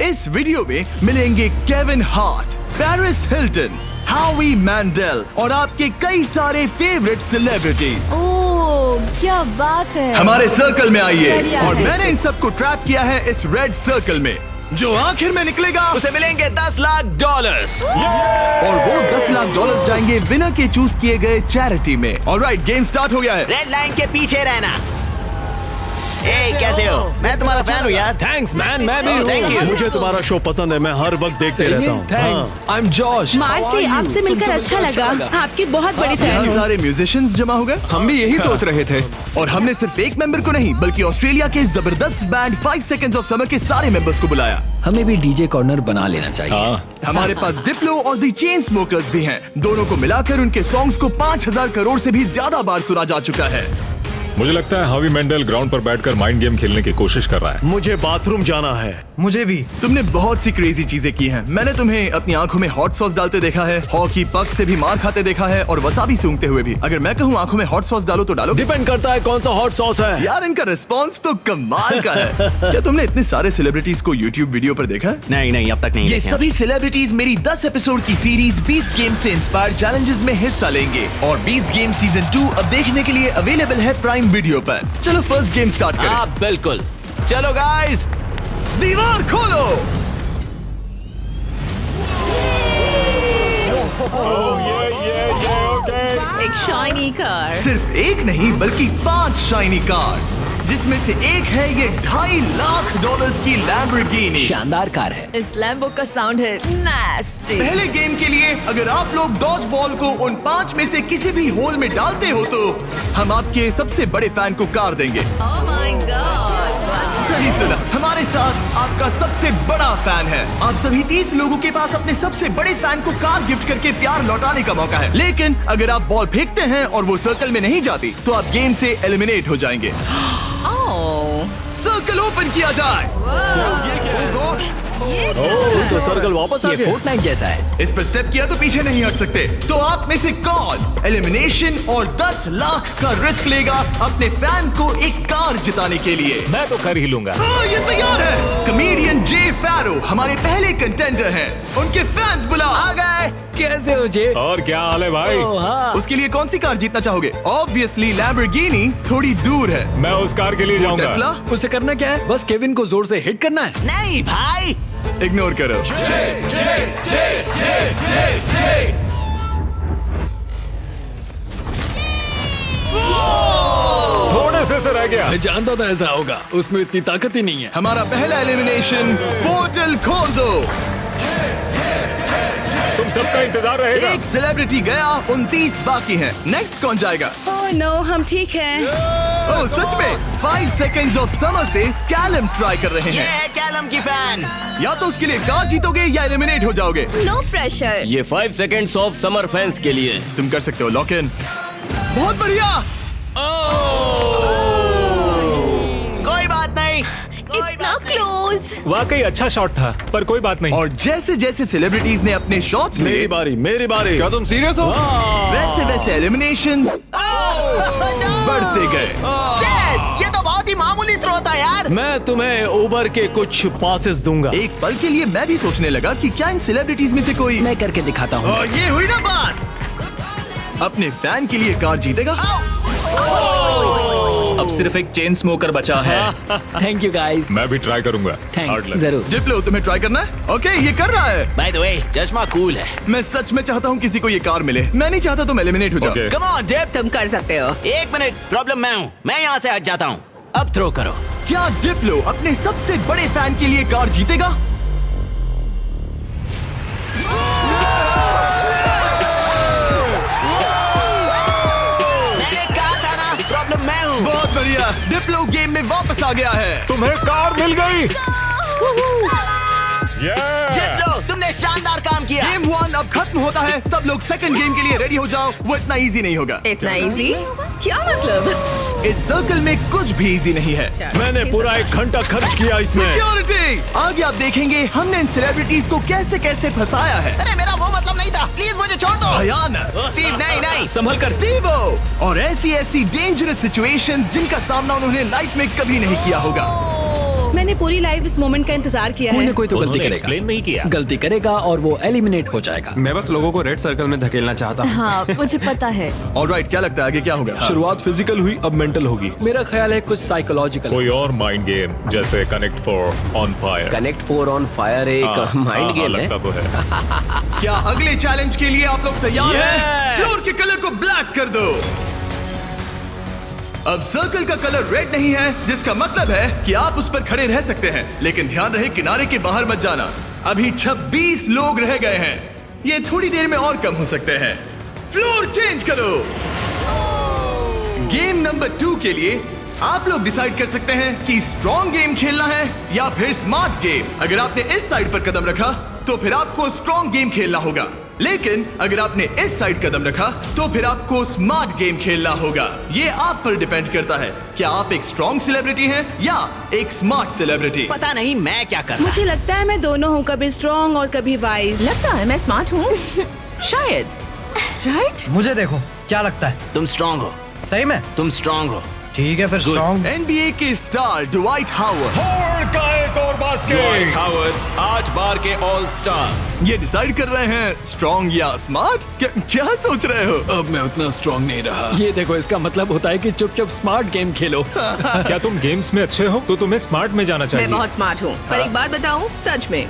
इस वीडियो में मिलेंगे केविन हार्ट, पेरिस हिल्टन, हावी मैंडेल और आपके कई सारे फेवरेट सेलिब्रिटीज। ओह, क्या बात है। हमारे सर्कल में आइए बढ़िया और है। मैंने इन सबको ट्रैप किया है इस रेड सर्कल में। जो आखिर में निकलेगा उसे मिलेंगे $10 लाख। और वो $10 लाख जाएंगे विनर के चूज किए गए चैरिटी में। ऑलराइट, गेम स्टार्ट हो गया है। रेड लाइन के पीछे रहना। ए, कैसे हो? मैं तुम्हारा फैन हूँ यार। थैंक्स मैन, मैं भी Oh, thank you. हूँ। मुझे तुम्हारा शो पसंद है, मैं हर वक्त देखते रहता हूँ। Thanks, I am Josh. Marcy, आपसे मिलकर अच्छा लगा। आपकी बहुत बड़ी फैन यहाँ हूँ। सारे म्यूजिशियंस जमा हो गए। हम भी यही सोच रहे थे। और हमने सिर्फ एक मेंबर को नहीं बल्कि ऑस्ट्रेलिया के जबरदस्त बैंड 5 सेकंड्स ऑफ समर के सारे मेंबर्स को बुलाया। हमें भी डीजे कॉर्नर बना लेना चाहिए। हमारे पास डिप्लो और द चेन स्मोकर्स भी हैं। दोनों को मिलाकर उनके सॉन्ग्स को 5000 करोड़ से भी ज्यादा बार सुना जा चुका है। मुझे लगता है हावी मेंडल ग्राउंड पर बैठकर माइंड गेम खेलने की कोशिश कर रहा है। मुझे बाथरूम जाना है। मुझे भी। तुमने बहुत सी क्रेजी चीजें की हैं। मैंने तुम्हें अपनी आंखों में हॉट सॉस डालते देखा है, हॉकी पक से भी मार खाते देखा है और वसाबी सूंघते हुए भी। अगर मैं कहूँ आंखों में हॉट सॉस डालो तो डालो? डिपेंड करता है कौन सा हॉट सॉस है। यार, इनका रिस्पॉन्स तो कमाल का है। क्या तुमने इतने सारे सेलिब्रिटीज को यूट्यूब वीडियो पर देखा? नहीं, अब तक नहीं ये देखे। सभी सेलिब्रिटीज मेरी 10 एपिसोड की सीरीज बीस्ट गेम से इंस्पायर चैलेंजेस में हिस्सा लेंगे और बीस्ट गेम सीजन 2 अब देखने के लिए अवेलेबल है प्राइम वीडियो पर। चलो फर्स्ट गेम स्टार्ट करें। हाँ, बिल्कुल। चलो गाइस, दीवार खोलो। एक शाइनी कार। सिर्फ एक नहीं बल्कि 5 शाइनी कार्स, जिसमें से एक है ये $2.5 लाख की लैम्बोर्गिनी। शानदार कार है। इस लैम्बो का साउंड है नास्टी। पहले गेम के लिए अगर आप लोग डॉज बॉल को उन 5 में से किसी भी होल में डालते हो तो हम आपके सबसे बड़े फैन को कार देंगे। Oh my God. सही सुना, हमारे साथ आपका सबसे बड़ा फैन है। आप सभी 30 लोगों के पास अपने सबसे बड़े फैन को कार गिफ्ट करके प्यार लौटाने का मौका है। लेकिन अगर आप बॉल फेंकते हैं और वो सर्कल में नहीं जाती तो आप गेम से एलिमिनेट हो जाएंगे। ओह, सर्कल ओपन किया जाए। तो सर्कल वापस आ ये गया। फोर्टनाइट जैसा है। इस पर स्टेप किया तो पीछे नहीं हट सकते। तो आप में से कौन एलिमिनेशन और $10 लाख का रिस्क लेगा अपने फैन को एक कार जिताने के लिए? मैं तो कर ही लूंगा। हाँ, ये तैयार है। कमेडियन जे फैरो हमारे पहले कंटेंडर हैं। उनके फैंस बुलाओ। आ गए। कैसे हो जे? और क्या हाल है भाई? हाँ। उसके लिए कौन सी कार जीतना चाहोगे? ऑब्वियसली लैम्बोर्गिनी थोड़ी दूर है। मैं उस कार के लिए जाऊंगा। टेस्ला उसे करना क्या है? बस केविन को जोर से हिट करना है। नहीं भाई, इग्नोर करो। थोड़े से रह गया। मैं जानता था ऐसा होगा, उसमें इतनी ताकत ही नहीं है। हमारा पहला एलिमिनेशन, पोर्टल खोल दो। तुम सबका इंतजार रहेगा। एक सेलिब्रिटी गया, 29 बाकी हैं। नेक्स्ट कौन जाएगा? ओह नो, हम ठीक हैं। ओह सच में 5 सेकंड्स ऑफ समर से कैलम ट्राई कर रहे ये हैं। है कैलम की फैन। या तो उसके लिए कार जीतोगे या एलिमिनेट हो जाओगे। No pressure. ये 5 सेकंड्स ऑफ समर फैंस के लिए। तुम कर सकते हो लॉक इन। बहुत बढ़िया। कोई बात नहीं, कोई इतना बात नहीं। क्लोज। वाकई अच्छा शॉट था, पर कोई बात नहीं। और जैसे जैसे सेलिब्रिटीज ने अपने शॉट्स लिए, मेरी बारी, मेरी बारी। क्या तुम सीरियस हो? वैसे वैसे एलिमिनेशंस बढ़ते गए। Sid, ये तो बहुत ही मामूली थ्रो था यार। मैं तुम्हें उबर के कुछ पासेस दूंगा। एक पल के लिए मैं भी सोचने लगा कि क्या इन सेलिब्रिटीज में से कोई मैं करके दिखाता हूँ। और ये हुई ना बात। अपने फैन के लिए कार जीतेगा। अब सिर्फ एक चेन स्मोकर बचा है। Thank you guys. मैं भी ट्राई करूंगा। Hard thanks, luck। जरूर। डिप्लो, तुम्हें ट्राई करना है? ओके, ये कर रहा है। बाय द वे, चश्मा कूल है। मैं सच में चाहता हूँ किसी को ये कार मिले। मैं नहीं चाहता तुम एलिमिनेट हो जाओ। Okay। Come on dip. तुम कर सकते हो। एक मिनट, प्रॉब्लम मैं हूँ। मैं यहाँ से हट जाता हूँ। अब थ्रो करो। क्या डिप्लो अपने सबसे बड़े फैन के लिए कार जीतेगा? मैंने कहा था ना, प्रॉब्लम मैं हूँ। बहुत बढ़िया, डिप्लो गेम में वापस आ गया है। तुम्हें कार मिल गई। डिप्लो, तुमने शानदार काम किया। गेम 1 अब खत्म होता है। सब लोग सेकंड गेम के लिए रेडी हो जाओ। वो इतना इजी नहीं होगा। इतना इजी? क्या मतलब? इस सर्कल में कुछ भी इजी नहीं है। मैंने पूरा 1 घंटा खर्च किया इसमें। सिक्योरिटी, आगे आप देखेंगे हमने इन सेलिब्रिटीज को कैसे कैसे फंसाया है। अरे मेरा वो मतलब नहीं था, प्लीज मुझे छोड़ दो। भयानक। स्टीव, नहीं नहीं। संभल कर। स्टीवो, और ऐसी ऐसी डेंजरस सिचुएशंस जिनका सामना उन्होंने लाइफ में कभी नहीं किया होगा। मैंने पूरी लाइफ इस मोमेंट का इंतजार किया कोई है। ना कोई तो गलती उन्होंने करेगा। एक्सप्लेन नहीं किया। गलती करेगा और वो एलिमिनेट हो जाएगा। मैं बस लोगों को रेड सर्कल में धकेलना चाहता हूँ। हाँ मुझे पता है। ऑलराइट, क्या लगता है आगे क्या होगा? शुरुआत फिजिकल हुई, अब मेंटल होगी। मेरा ख्याल है कुछ साइकोलॉजिकल। कोई और माइंड गेम जैसे connect 4 on fire. Connect 4 on fire एक माइंड गेम है। लगता तो है। क्या अगले चैलेंज के लिए आप लोग तैयार हैं? फ्लोर के कलर को ब्लैक कर दो। अब सर्कल का कलर रेड नहीं है, जिसका मतलब है कि आप उस पर खड़े रह सकते हैं, लेकिन ध्यान रहे किनारे के बाहर मत जाना। अभी 26 लोग रह गए हैं, ये थोड़ी देर में और कम हो सकते हैं। फ्लोर चेंज करो। गेम नंबर 2 के लिए आप लोग डिसाइड कर सकते हैं कि स्ट्रॉन्ग गेम खेलना है या फिर स्मार्ट गेम। अगर आपने इस साइड पर कदम रखा तो फिर आपको स्ट्रॉन्ग गेम खेलना होगा, लेकिन अगर आपने इस साइड कदम रखा तो फिर आपको स्मार्ट गेम खेलना होगा। ये आप पर डिपेंड करता है, क्या आप एक स्ट्रॉन्ग सेलिब्रिटी हैं या एक स्मार्ट सेलिब्रिटी। पता नहीं मैं क्या कर रहा। मुझे लगता है मैं दोनों हूँ, कभी स्ट्रॉन्ग और कभी वाइज। लगता है मैं स्मार्ट हूँ। शायद। राइट? मुझे देखो, क्या लगता है? तुम स्ट्रांग हो। सही में? तुम स्ट्रांग हो। ठीक है फिर स्ट्रॉन्ग। NBA के स्टार ड्वाइट हावर्ड का एक और बास्केट। 8 बार के ऑल स्टार। ये डिसाइड कर रहे हैं स्ट्रॉन्ग या स्मार्ट। क्या सोच रहे हो? अब मैं उतना स्ट्रांग नहीं रहा। ये देखो, इसका मतलब होता है कि चुपचाप स्मार्ट गेम खेलो। क्या तुम गेम्स में अच्छे हो तो तुम्हें स्मार्ट में जाना मैं चाहिए। बहुत स्मार्ट हूँ, पर एक बात बताऊँ, सच में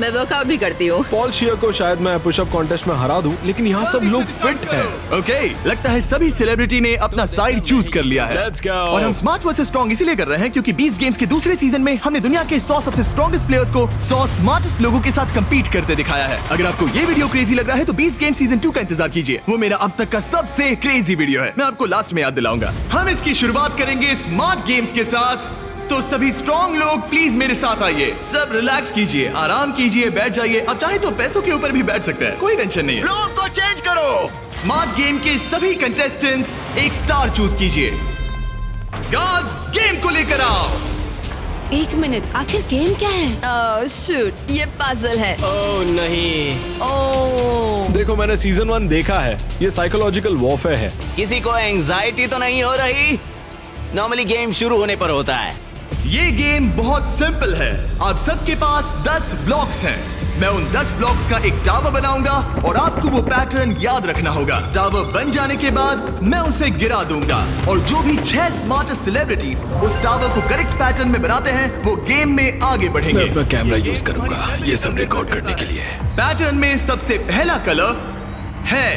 मैं वर्कआउट भी करती हूँ। पॉल शियर को शायद मैं पुशअप कॉन्टेस्ट में हरा दूं, लेकिन यहाँ सब लोग फिट हैं। ओके, लगता है सभी सेलिब्रिटी ने अपना साइड चूज कर लिया है। Let's go. और हम स्मार्ट वर्सेस स्ट्रॉन्ग इसीलिए कर रहे हैं क्योंकि 20 गेम्स के दूसरे सीजन में हमने दुनिया के 100 सबसे स्ट्रॉन्गेस्ट प्लेयर्स को 100 स्मार्टेस्ट लोगों के साथ compete करते दिखाया है। अगर आपको ये वीडियो क्रेजी लग रहा है तो 20 गेम सीजन 2 का इंतजार कीजिए। वो मेरा अब तक का सबसे क्रेजी वीडियो है, मैं आपको लास्ट में याद दिलाऊंगा। हम इसकी शुरुआत करेंगे स्मार्ट गेम्स के साथ, तो सभी स्ट्रॉन्ग लोग प्लीज मेरे साथ आइए। सब रिलैक्स कीजिए, आराम कीजिए, बैठ जाइए। अब चाहे तो पैसों के ऊपर भी बैठ सकते हैं, कोई टेंशन नहीं है। फ्लोर को चेंज करो। स्मार्ट गेम के सभी कंटेस्टेंट्स एक स्टार चूज कीजिए। गार्ड्स, गेम को लेकर आओ। 1 मिनट, आखिर गेम क्या है? ओह शूट, ये पजल है। ओह नहीं। ओह देखो, मैंने सीजन 1 देखा है, ये साइकोलॉजिकल वॉरफेयर है। किसी को एंजाइटी तो नहीं हो रही? नॉर्मली गेम शुरू होने पर होता है। ये गेम बहुत सिंपल है। आप सबके पास 10 ब्लॉक्स हैं। मैं उन 10 ब्लॉक्स का एक टावर बनाऊंगा और आपको वो पैटर्न याद रखना होगा। टावर बन जाने के बाद मैं उसे गिरा दूंगा और जो भी 6 स्मार्टेस्ट सेलिब्रिटीज उस टावर को करेक्ट पैटर्न में बनाते हैं वो गेम में आगे मैं बढ़ेंगे। अपना कैमरा यूज करूंगा ये सब रिकॉर्ड करने के लिए। पैटर्न में सबसे पहला कलर है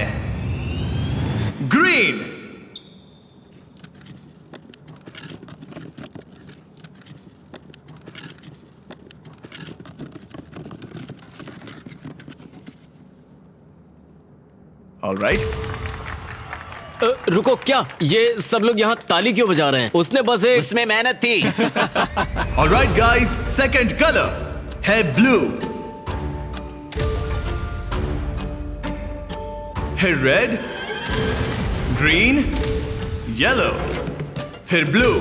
ग्रीन। ऑलराइट, रुको, क्या ये सब लोग यहाँ ताली क्यों बजा रहे हैं? उसने बस एक उसमें मेहनत थी। ऑलराइट गाइस, सेकंड कलर है ब्लू, फिर रेड, ग्रीन, येलो, फिर ब्लू,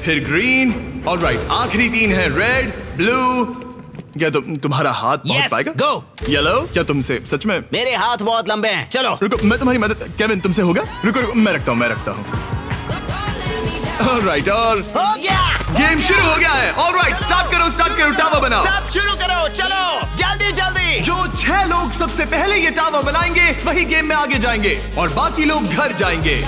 फिर ग्रीन। ऑलराइट, आखिरी 3 है रेड, ब्लू। क्या तुम्हारा हाथ पहुंच Yes, पाएगा? go. येलो, क्या तुमसे सच में? मेरे हाथ बहुत लंबे हैं। चलो। रुको, मैं तुम्हारी मदद। केविन, तुमसे होगा? रुको, मैं रखता हूँ। ऑलराइट, और हो गया। गेम शुरू हो गया है। ऑलराइट, स्टार्ट करो, टावर बनाओ। सब शुरू करो, चलो जल्दी जल्दी। जो 6 लोग सबसे पहले ये टावर बनाएंगे वही गेम में आगे जाएंगे और बाकी लोग घर जाएंगे।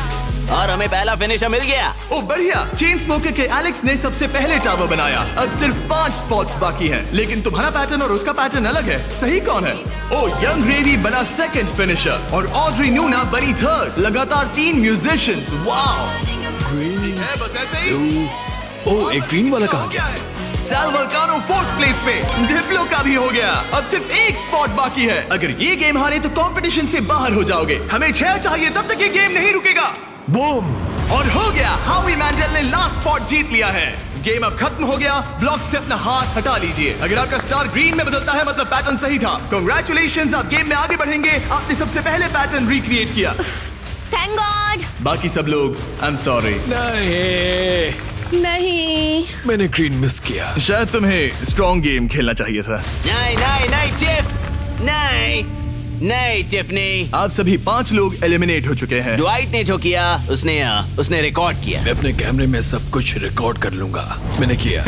और हमें पहला फिनिशर मिल गया। ओ बढ़िया, चेन स्मोकर के एलेक्स ने सबसे पहले टावर बनाया। अब सिर्फ 5 स्पॉट्स बाकी हैं, लेकिन तुम्हारा पैटर्न और उसका पैटर्न अलग है। सही कौन है? ओ यंग रेवी बना सेकंड फिनिशर और ऑड्री न्यूना बनी थर्ड। लगातार 3 म्यूजिशियंस। वाओ, है बस ऐसे ही। ओ, एक ग्रीन वाला कहाँ गया? सैल वल्कानो 4th प्लेस पे। डिप्लो का भी हो गया। अब सिर्फ 1 स्पॉट बाकी है। अगर ये गेम हारे तो कंपटीशन से बाहर हो जाओगे। हमें 6 चाहिए, तब तक ये गेम नहीं रुकेगा। बूम! और हो गया, हावी मैंडल ने लास्ट स्पॉट जीत लिया है। गेम अब खत्म हो गया। ब्लॉक से अपना हाथ हटा लीजिए। अगर आपका स्टार ग्रीन में बदलता है मतलब पैटर्न सही था। कांग्रेचुलेशंस, आप गेम में आगे बढ़ेंगे। आपने सबसे पहले पैटर्न रिक्रिएट किया। Thank God. बाकी सब लोग आई एम सॉरी। नहीं, मैंने ग्रीन मिस किया। शायद तुम्हें स्ट्रॉन्ग गेम खेलना चाहिए था। नहीं नहीं नहीं चिप, नहीं। नहीं टिफनी, आप सभी 5 लोग एलिमिनेट हो चुके हैं। ड्वाइट ने जो किया उसने रिकॉर्ड किया। मैं अपने कैमरे में सब कुछ रिकॉर्ड कर लूंगा। मैंने किया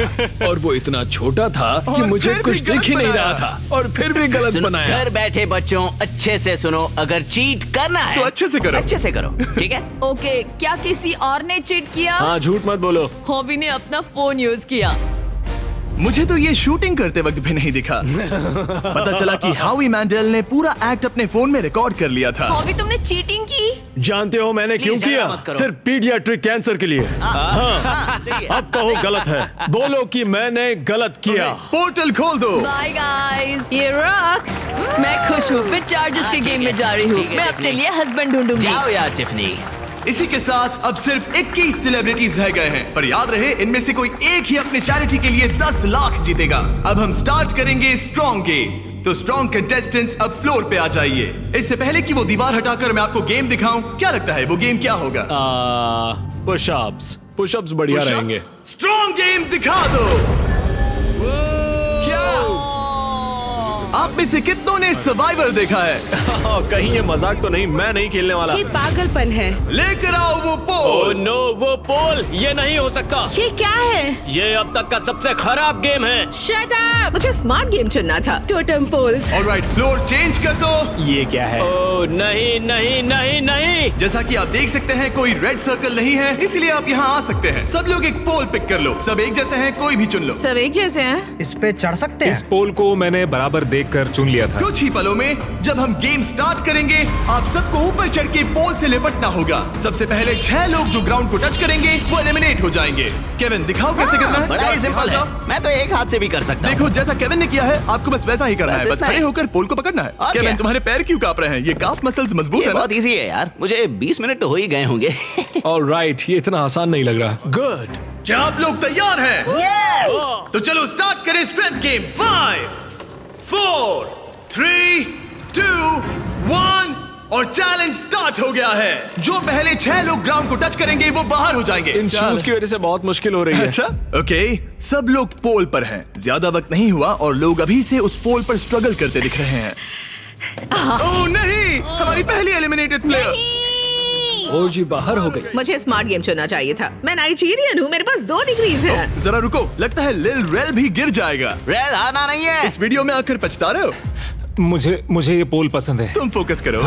और वो इतना छोटा था कि और मुझे फिर कुछ भी दिख ही गलत नहीं बनाया। रहा था और फिर भी गलत सुनो, बनाया। घर बैठे बच्चों अच्छे से सुनो, अगर चीट करना है तो अच्छे से करो। अच्छे से करो, ठीक है? ओके, क्या किसी और ने चीट किया? हाँ, झूठ मत बोलो। हॉबी ने अपना फोन यूज किया। मुझे तो ये शूटिंग करते वक्त भी नहीं दिखा। पता चला कि हावी मैंडल ने पूरा एक्ट अपने फोन में रिकॉर्ड कर लिया था। हॉबी, तुमने चीटिंग की? जानते हो मैंने क्यों Please, किया? झगड़ा मत करो। सिर्फ पीडियाट्रिक कैंसर के लिए। हाँ, सही है। अब कहो गलत है, बोलो कि मैंने गलत किया। पोर्टल खोल दो। बाय गाइस, ये रॉक। मैं खुश हूँ, मैं चार्जर्स के ठीक गेम है, में जा रही हूँ। ठीक है, मैं टिफनी। अपने लिए हस्बैंड ढूंढूंगी। जाओ यार टिफनी। इसी के साथ अब सिर्फ 21 सेलिब्रिटीज रह गए हैं, पर याद रहे इनमें से कोई एक ही अपने चैरिटी के लिए 10 लाख जीतेगा। अब हम स्टार्ट करेंगे स्ट्रॉन्ग गेम। तो स्ट्रॉन्ग कंटेस्टेंट्स अब फ्लोर पे आ जाइए। इससे पहले कि वो दीवार हटाकर मैं आपको गेम दिखाऊं, क्या लगता है वो गेम क्या होगा? पुशअप्स। पुशअप्स बढ़िया रहेंगे। स्ट्रॉन्ग गेम दिखा दो। आप में से कितनों ने सर्वाइवर देखा है? कहीं ये मजाक तो नहीं, मैं नहीं खेलने वाला। ये पागलपन है। लेकर आओ वो ओह पोल। नो, वो पोल, ये नहीं हो सकता। ये क्या है? ये अब तक का सबसे खराब गेम है। Shut up. मुझे स्मार्ट गेम चुनना था। Totem poles. Alright, floor change कर दो। ये क्या है? ओह नहीं नहीं नहीं नहीं। जैसा कि आप देख सकते हैं कोई रेड सर्कल नहीं है, इसलिए आप यहाँ आ सकते हैं। सब लोग एक पोल पिक कर लो। सब एक जैसे हैं, कोई भी चुन लो। सब एक जैसे हैं। इस पे चढ़ सकते इस हैं? पोल को मैंने बराबर देखकर चुन लिया था। कुछ ही पलों में जब हम गेम स्टार्ट करेंगे, आप सबको ऊपर चढ़ के पोल से लिपटना होगा। सबसे पहले 6 लोग जो ग्राउंड को टच करेंगे वो एलिमिनेट हो जाएंगे। केविन, दिखाओ कैसे करना है। बड़ा ही सिंपल है, मैं तो एक हाथ से भी कर सकता हूँ। देखो, जैसा केविन ने किया है आपको बस वैसा ही करना बस है। बस इतना खड़े ही। होकर पोल को पकड़ना है। और केविन, क्या? तुम्हारे पैर क्यों कांप रहे हैं? ये काफ मसल्स मजबूत ये है ना? बहुत इजी है यार, मुझे 20 मिनट तो हो ही गए होंगे। ऑलराइट, ये इतना आसान नहीं लग रहा। गुड। क्या आप लोग तैयार हैं? Yes! तो चलो स्टार्ट करें स्ट्रेंथ गेम। 5 4 3 2 1 और चैलेंज स्टार्ट हो गया है। जो पहले 6 लोग ग्राउंड को टच करेंगे वो बाहर हो जाएंगे। इन शूज की वजह से बहुत मुश्किल हो रही है। अच्छा, ओके, सब लोग पोल पर हैं। ज्यादा वक्त नहीं हुआ और लोग अभी से उस पोल पर स्ट्रगल करते दिख रहे हैं। ओह नहीं, हमारी पहली एलिमिनेटेड प्लेयर। ओ जी, बाहर हो गई। मुझे स्मार्ट गेम चुनना चाहिए था। मैं नाइजीरियन हूँ, मेरे पास 2 डिग्रीज हैं। जरा रुको, लगता है लिल रेल भी गिर जाएगा। रेल हारना नहीं है। इस वीडियो में आकर पछता रहे हो? मुझे ये पोल पसंद है। तुम फोकस करो।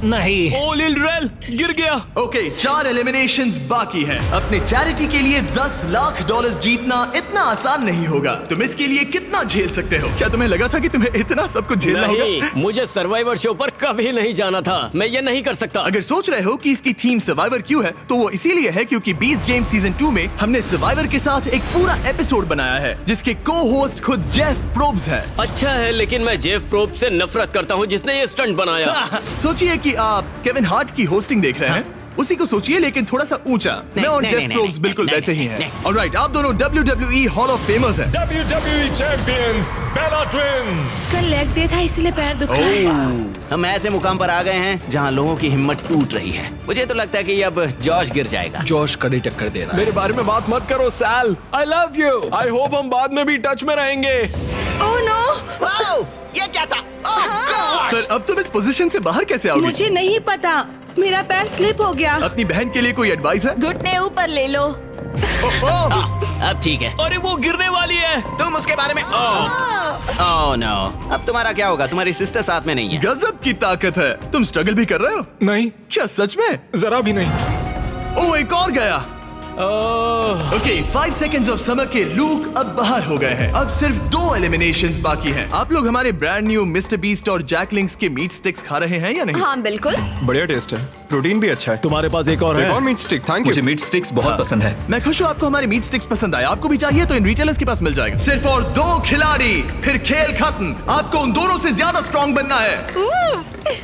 नहीं। ओ लिल रेल गिर गया। ओके, 4 एलिमिनेशंस बाकी हैं। अपने चैरिटी के लिए $10 लाख जीतना इतना आसान नहीं होगा। तुम इसके लिए कितना झेल सकते हो? क्या तुम्हें लगा था कि तुम्हें इतना सब कुछ झेलना होगा? नहीं, मुझे सर्वाइवर शो पर कभी नहीं जाना था। मैं ये नहीं कर सकता। अगर सोच रहे हो कि इसकी थीम सर्वाइवर क्यों है, तो वो इसीलिए है क्योंकि 20 गेम सीजन 2 में हमने सर्वाइवर के साथ एक पूरा एपिसोड बनाया है जिसके को होस्ट खुद जेफ प्रोब्स है। अच्छा है, लेकिन मैं जेफ प्रोब से नफरत करता हूँ जिसने ये स्टंट बनाया। सोचिए कि आप केविन हार्ट की होस्टिंग देख रहे हैं, उसी को सोचिए लेकिन थोड़ा सा ऊंचा। मैं और नहीं, जेफ नहीं, प्रोब्स नहीं, बिल्कुल नहीं, वैसे ही नहीं, हैं। ऑलराइट, आप दोनों WWE हॉल ऑफ फेमर्स हैं। WWE चैंपियंस बेला ट्विन्स। कल लेग डे था इसलिए पैर दुख रहा है। हम ऐसे मुकाम पर आ गए हैं जहाँ लोगों की हिम्मत टूट रही है। मुझे तो लगता है कि अब जॉश गिर जाएगा। जॉश कड़ी टक्कर दे रहा है। मेरे बारे में बात मत करो Sal. I love you. I hope हम बाद में भी टच में रहेंगे। ओह नो, वाओ, ये क्या था? ओह गॉड! पर अब तुम इस पोजीशन से बाहर कैसे आओगे? मुझे नहीं पता, मेरा पैर स्लिप हो गया। अपनी बहन के लिए कोई एडवाइस है? घुटने ऊपर ले लो। अब ठीक है। अरे वो गिरने वाली है। तुम उसके बारे में ओह नो। अब तुम्हारा क्या होगा? तुम्हारी सिस्टर साथ में नहीं है। गजब की ताकत है। तुम स्ट्रगल भी कर रहे हो? नहीं, क्या सच में? जरा भी नहीं। ओ, एक और गया। ओके, 5 सेकंड्स ऑफ समर के लूक अब बाहर हो गए हैं। अब सिर्फ 2 एलिमिनेशंस बाकी हैं। आप लोग हमारे ब्रांड न्यू मिस्टर बीस्ट और जैक लिंक्स के मीट स्टिक्स खा रहे हैं या नहीं? हाँ बिल्कुल। बढ़िया टेस्ट है, प्रोटीन भी अच्छा है। तुम्हारे पास एक और एक और है? Meat stick, thank you. मुझे मीट स्टिक्स बहुत पसंद है। मैं खुश हूँ आपको हमारे मीट स्टिक्स पसंद आए। आपको भी चाहिए तो इन रिटेलर्स के पास मिल जाएगा। सिर्फ और 2 खिलाड़ी, फिर खेल खत्म। आपको उन दोनों से ज्यादा स्ट्रॉन्ग बनना है।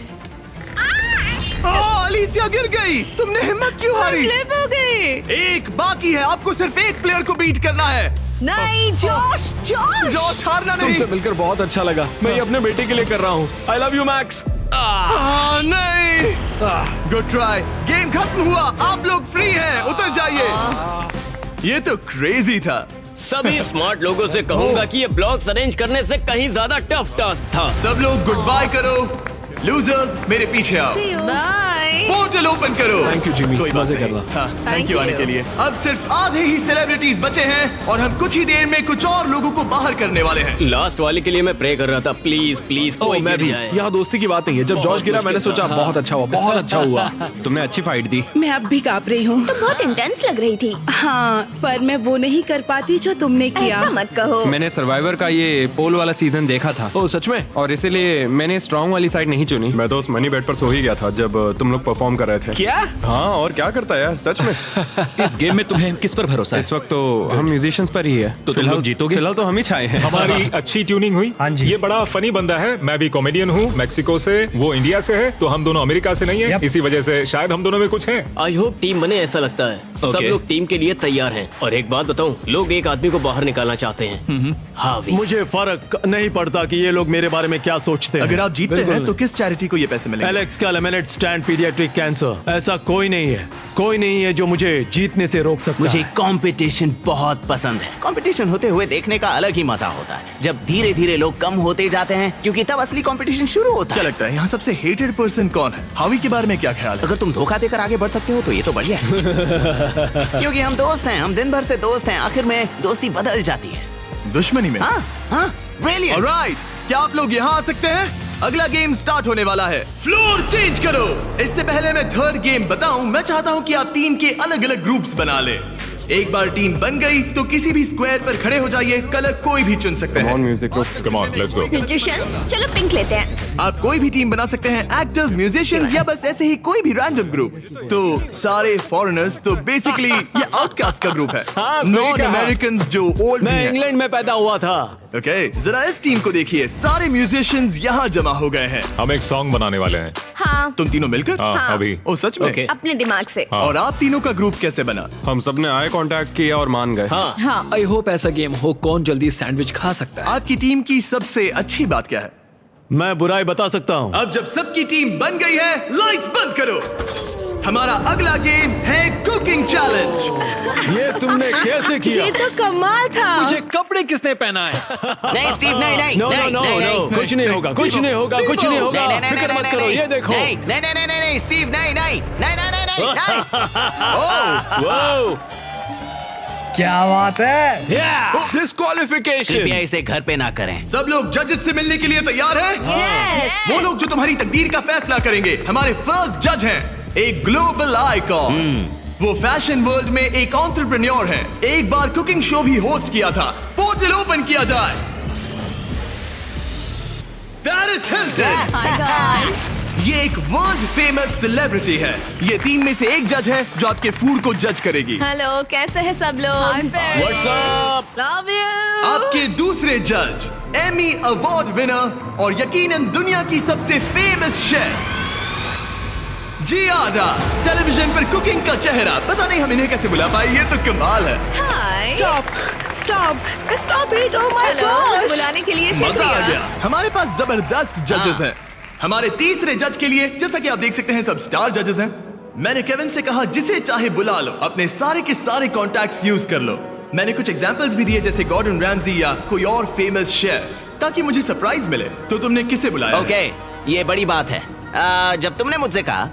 अलीसिया गिर गई। तुमने हिम्मत क्यों हारी? स्लिप हो गई। एक बाकी है, आपको सिर्फ एक प्लेयर को बीट करना है। नहीं जॉश, जॉश। जॉश, हारना नहीं। तुमसे मिलकर बहुत अच्छा लगा। मैं ये अपने बेटे के लिए कर रहा हूँ। आई लव यू मैक्स। नहीं, गुड ट्राई। गेम खत्म हुआ, आप लोग फ्री हैं, उतर जाइए। ये तो क्रेजी था। सभी स्मार्ट लोगों से कहूंगा कि ये ब्लॉक्स अरेंज करने से कहीं ज्यादा टफ टास्क था। सब लोग गुड बाय करो। लूजर्स मेरे पीछे आओ। बाय। पोर्टल ओपन करो। थैंक यू जिमी, कोई बात मजे नहीं। करना। हाँ, Thank थैंक यू you। आने के लिए। अब सिर्फ आधे ही सेलिब्रिटीज बचे हैं और हम कुछ ही देर में कुछ और लोगों को बाहर करने वाले हैं। लास्ट वाले के लिए मैं प्रे कर रहा था, प्लीज प्लीज ओह, कोई मैं गिर भी। जाए। यहाँ दोस्ती की बात नहीं है। जब जॉर्ज गिरा मैंने सोचा बहुत अच्छा हुआ, बहुत अच्छा हुआ। तुमने अच्छी फाइट दी। मैं अब भी कांप रही हूँ। तुम बहुत इंटेंस लग रही थी। हाँ, पर मैं वो नहीं कर पाती जो तुमने किया। ऐसा मत कहो। मैंने सर्वाइवर का ये पोल वाला सीजन देखा था। ओह सच में? और इसीलिए मैंने स्ट्रॉन्ग वाली साइड नहीं चुनी। मैं तो उस मनी बेड पर सो ही गया था जब तुम लोग परफॉर्म कर रहे थे। क्या? हाँ, और क्या करता है यार, सच में। इस गेम में तुम्हें किस पर भरोसा है? इस वक्त तो हम म्यूजिशियंस पर ही है। तो तुम लोग जीतोगे? फिलहाल तो हम ही छाए हैं। हमारी अच्छी ट्यूनिंग हुई। हाँ जी। ये बड़ा फनी बंदा है। मैं भी कॉमेडियन हूँ, मैक्सिको से, वो इंडिया से है, तो हम दोनों अमेरिका से नहीं है। Yep। इसी वजह से शायद हम दोनों में कुछ है। आई होप टीम बने, ऐसा लगता है। सब Okay। लोग टीम के लिए तैयार हैं। और एक बात बताऊं, लोग एक आदमी को बाहर निकालना चाहते हैं। हावी। मुझे फर्क नहीं पड़ता कि ये लोग मेरे बारे में क्या सोचते हैं। अगर आप जीतते हैं तो किस चैरिटी को ये पैसे मिलेंगे? एलेक्स का लेमिनेट स्टैंड पीडियाट्रिक कैंसर। ऐसा कोई नहीं है, कोई नहीं है जो मुझे जीतने से रोक सकता मुझे है। कंपटीशन बहुत पसंद है। कंपटीशन होते हुए देखने का अलग ही मजा होता है। जब धीरे धीरे लोग कम होते जाते हैं, क्योंकि तब असली कंपटीशन शुरू होता क्या है। लगता है यहाँ सबसे हेटेड पर्सन कौन है? हावी के बारे में क्या ख्याल है? अगर तुम धोखा देकर आगे बढ़ सकते हो तो ये तो बढ़िया है। क्योंकि हम दोस्त हैं, हम दिन भर से दोस्त हैं, आखिर में दोस्ती बदल जाती है। दुश्मनी में? हाँ हाँ, ब्रिलियंट। ऑलराइट, क्या आप लोग यहाँ आ सकते हैं? अगला गेम स्टार्ट होने वाला है। फ्लोर चेंज करो। इससे पहले मैं थर्ड गेम बताऊं, मैं चाहता हूं कि आप टीम के अलग अलग ग्रुप्स बना लें। एक बार टीम बन गई तो किसी भी स्क्वायर पर खड़े हो जाइए। कलर कोई भी चुन सकते हैं। Music come on, let's go. Musicians, चलो पिंक लेते हैं। आप कोई भी टीम बना सकते हैं, एक्टर्स, म्यूजिशियंस या बस ऐसे ही कोई भी रैंडम ग्रुप। तो सारे फॉरेनर्स, तो बेसिकली ये आउटकास्ट का ग्रुप है। नॉन अमेरिकन जो ओल्ड मैं इंग्लैंड में पैदा हुआ था। ओके, जरा इस टीम को देखिए। सारे म्यूजिशियंस यहाँ जमा हो गए हैं। हम एक सॉन्ग बनाने वाले हैं। हाँ, तुम तीनों मिलकर? हाँ, अभी। ओ सच में? अपने दिमाग से। और आप तीनों का ग्रुप कैसे बना? हम सब ने आई कांटेक्ट किया और मान गए। हाँ, हाँ, आई होप ऐसा गेम हो कौन जल्दी सैंडविच खा सकता है। आपकी टीम की सबसे अच्छी बात क्या है? मैं बुराई बता सकता हूँ। अब जब सबकी टीम बन गई है, लाइट्स बंद करो। हमारा अगला गेम है कुकिंग चैलेंज। ये तुमने कैसे किया? ये तो कमाल था। मुझे कपड़े किसने पहना है? नहीं स्टीव, नहीं नहीं नो नो नहीं, नो नहीं, नो, नहीं। कुछ नहीं होगा, कुछ नहीं होगा, कुछ नहीं होगा। नहीं, नहीं, फिक्र नहीं, मत नहीं, करो, नहीं, ये देखो। नहीं नहीं नहीं नहीं नहीं स्टीव, नहीं नहीं नहीं नहीं नहीं नहीं। वाओ, क्या बात है? डिस्क्वालिफिकेशन। कृपया इसे घर पे ना करें। सब लोग जजेस से मिलने के लिए तैयार हैं? वो लोग जो तुम्हारी तकदीर का फैसला करेंगे, हमारे फर्स्ट जज हैं एक ग्लोबल आइकॉन। वो फैशन वर्ल्ड में एक एंटरप्रेन्योर हैं। एक बार कुकिंग शो भी होस्ट किया था। पोर्टल ओपन किया जाए। Paris Hilton. ये एक वर्ल्ड फेमस सेलिब्रिटी है। ये टीम में से एक जज है जो आपके फूड को जज करेगी। हेलो, कैसे हैं सब लोग? What's up? Love you. आपके दूसरे जज, एमी अवार्ड विनर और यकीनन दुनिया की सबसे फेमस शेफ जियादा। टेलीविजन पर कुकिंग का चेहरा। पता नहीं हम इन्हें कैसे बुला पाए, ये तो कमाल है। Hi. Stop stop stop it. Oh my hello, मुझे गॉड। बुलाने के लिए मजा आ शुक्रिया। गया। हमारे पास जबरदस्त जजेस हैं। हमारे तीसरे जज के लिए, जैसा कि आप देख सकते हैं, सब स्टार जजेस हैं। मैंने केविन से कहा जिसे चाहे बुला लो, अपने सारे के सारे कॉन्टैक्ट्स यूज कर लो। मैंने कुछ एग्जांपल्स भी दिए, जैसे गॉर्डन रैमजी या कोई और फेमस शेफ, ताकि मुझे सरप्राइज मिले। तो तुमने किसे बुलाया? ओके, ये बड़ी बात है। जब तुमने मुझसे कहा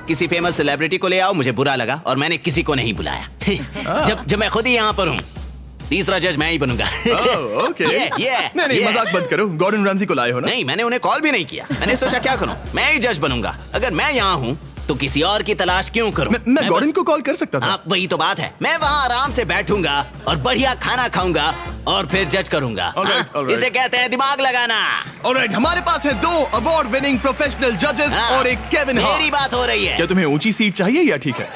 किसी फेमस सेलिब्रिटी को ले आओ, मुझे बुरा लगा और मैंने किसी को नहीं बुलाया। जब मैं खुद ही यहाँ पर हूँ, तीसरा जज मैं ही बनूंगा। ओके। नहीं, मजाक बंद करो। गॉर्डन रैमजी को लाए हो ना? नहीं, मैंने उन्हें कॉल भी नहीं किया। मैंने सोचा क्या करूं, मैं ही जज बनूंगा। अगर मैं यहाँ हूँ तो किसी और की तलाश क्यों करूं? मैं गॉर्डन को कॉल कर सकता था। हाँ, वही तो बात है। मैं वहाँ आराम से बैठूंगा और बढ़िया खाना खाऊंगा और फिर जज करूंगा। इसे कहते हैं दिमाग लगाना। ऑलराइट, हमारे पास है 2 अवार्ड विनिंग प्रोफेशनल जजेस और एक केविन हार्ट। मेरी बात हो रही है। क्या तुम्हें ऊंची सीट चाहिए या ठीक है?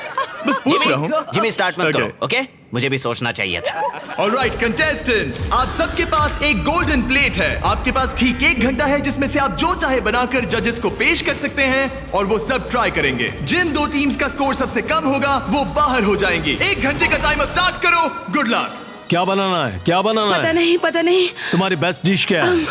बस पूछ रहा हूँ। जिमी स्टार्ट मत करो, ओके? मुझे भी सोचना चाहिए था। ऑलराइट कंटेस्टेंट्स, आप सबके पास एक गोल्डन प्लेट है। आपके पास ठीक 1 घंटा है जिसमें से आप जो चाहे बनाकर जजेस को पेश कर सकते हैं और वो सब ट्राई करेंगे। जिन 2 टीम्स का स्कोर सबसे कम होगा वो बाहर हो जाएंगी। 1 घंटे का टाइमर स्टार्ट करो। Good luck. क्या बनाना है? क्या बनाना पता है? नहीं, पता नहीं। तुम्हारी बेस्ट डिश क्या है?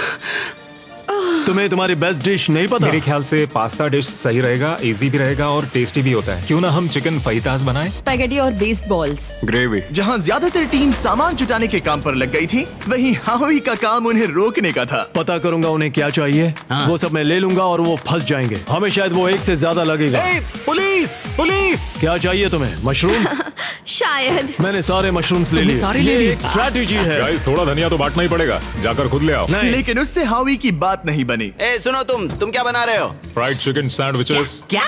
तुम्हें तुम्हारी बेस्ट डिश नहीं पता? मेरे ख्याल से पास्ता डिश सही रहेगा, इजी भी रहेगा और टेस्टी भी होता है। क्यों ना हम चिकन फाहितास बनाएं? स्पैगेटी और बेस्ड बॉल्स। ग्रेवी। जहाँ ज्यादातर टीम सामान जुटाने के काम पर लग गई थी, वहीं हावी का काम उन्हें रोकने का था। पता करूंगा उन्हें क्या चाहिए। वो सब मैं ले लूंगा और वो फंस जाएंगे। हमें शायद वो एक से ज्यादा लगेगा। Police police! क्या चाहिए तुम्हें? मशरूम्स? शायद। मैंने सारे मशरूम्स ले लिए। सारे ले ये लिए? एक स्ट्रैटेजी है। गाइस, थोड़ा धनिया तो बांटना ही पड़ेगा। जाकर खुद ले आओ। नहीं। लेकिन उससे हावी की बात नहीं बनी। ए सुनो, तुम क्या बना रहे हो? Fried chicken sandwiches. क्या?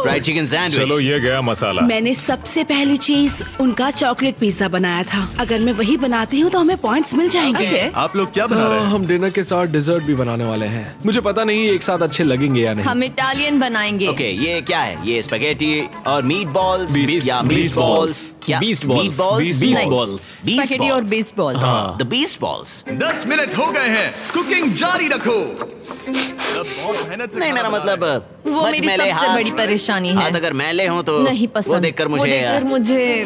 Fried chicken sandwich. चलो, ये गया मसाला। मैंने सबसे पहली चीज उनका चॉकलेट पिज्जा बनाया था। अगर मैं वही बनाती हूँ तो हमें पॉइंट्स मिल जाएंगे। Okay. आप लोग क्या बना रहे हैं? हम डिनर के साथ डिजर्ट भी बनाने वाले हैं। मुझे पता नहीं एक साथ अच्छे लगेंगे या नहीं। हम इटालियन बनाएंगे। ओके, ये क्या है? ये स्पेगेटी और मीट बॉल्स या मीट बॉल्स? क्या? Beast balls. Meat balls? Beast balls. Spaghetti और based balls. The beast balls. 10 minute हो गए हैं, कुकिंग जारी रखो। अब बहुत मेहनत से नहीं, खाना मेरा बना मतलब रहे वो मच मेरी मैले सबसे हाथ- बड़ी परेशानी है। हाथ अगर मैले हों तो नहीं पसंद। वो देखकर मुझे मुझे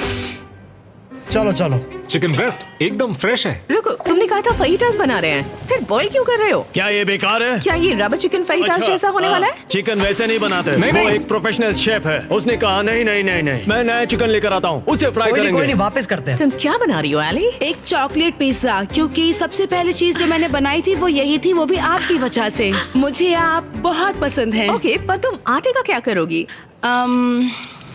चलो चलो। चिकन बेस्ट एकदम फ्रेश है। रुको, तुमने कहा था फहीटास बना रहे हैं, फिर बॉईल क्यों कर रहे हो? क्या ये बेकार है? क्या ये रबर चिकन फहीटास अच्छा, जैसा होने हाँ, वाला है? चिकन वैसे नहीं बनाते। वो एक प्रोफेशनल शेफ है। उसने कहा नहीं नहीं नहीं नहीं, मैं नया चिकन लेकर आता हूँ, उसे फ्राई कोई करेंगे। नहीं, वापस करते हैं। तुम क्या बना रही हो एली? एक चॉकलेट पिज्जा, क्योंकि सबसे पहली चीज जो मैंने बनाई थी वो यही थी, वो भी आपकी वजह से। मुझे आप बहुत पसंद हैं। ओके, पर तुम आटे का क्या करोगी?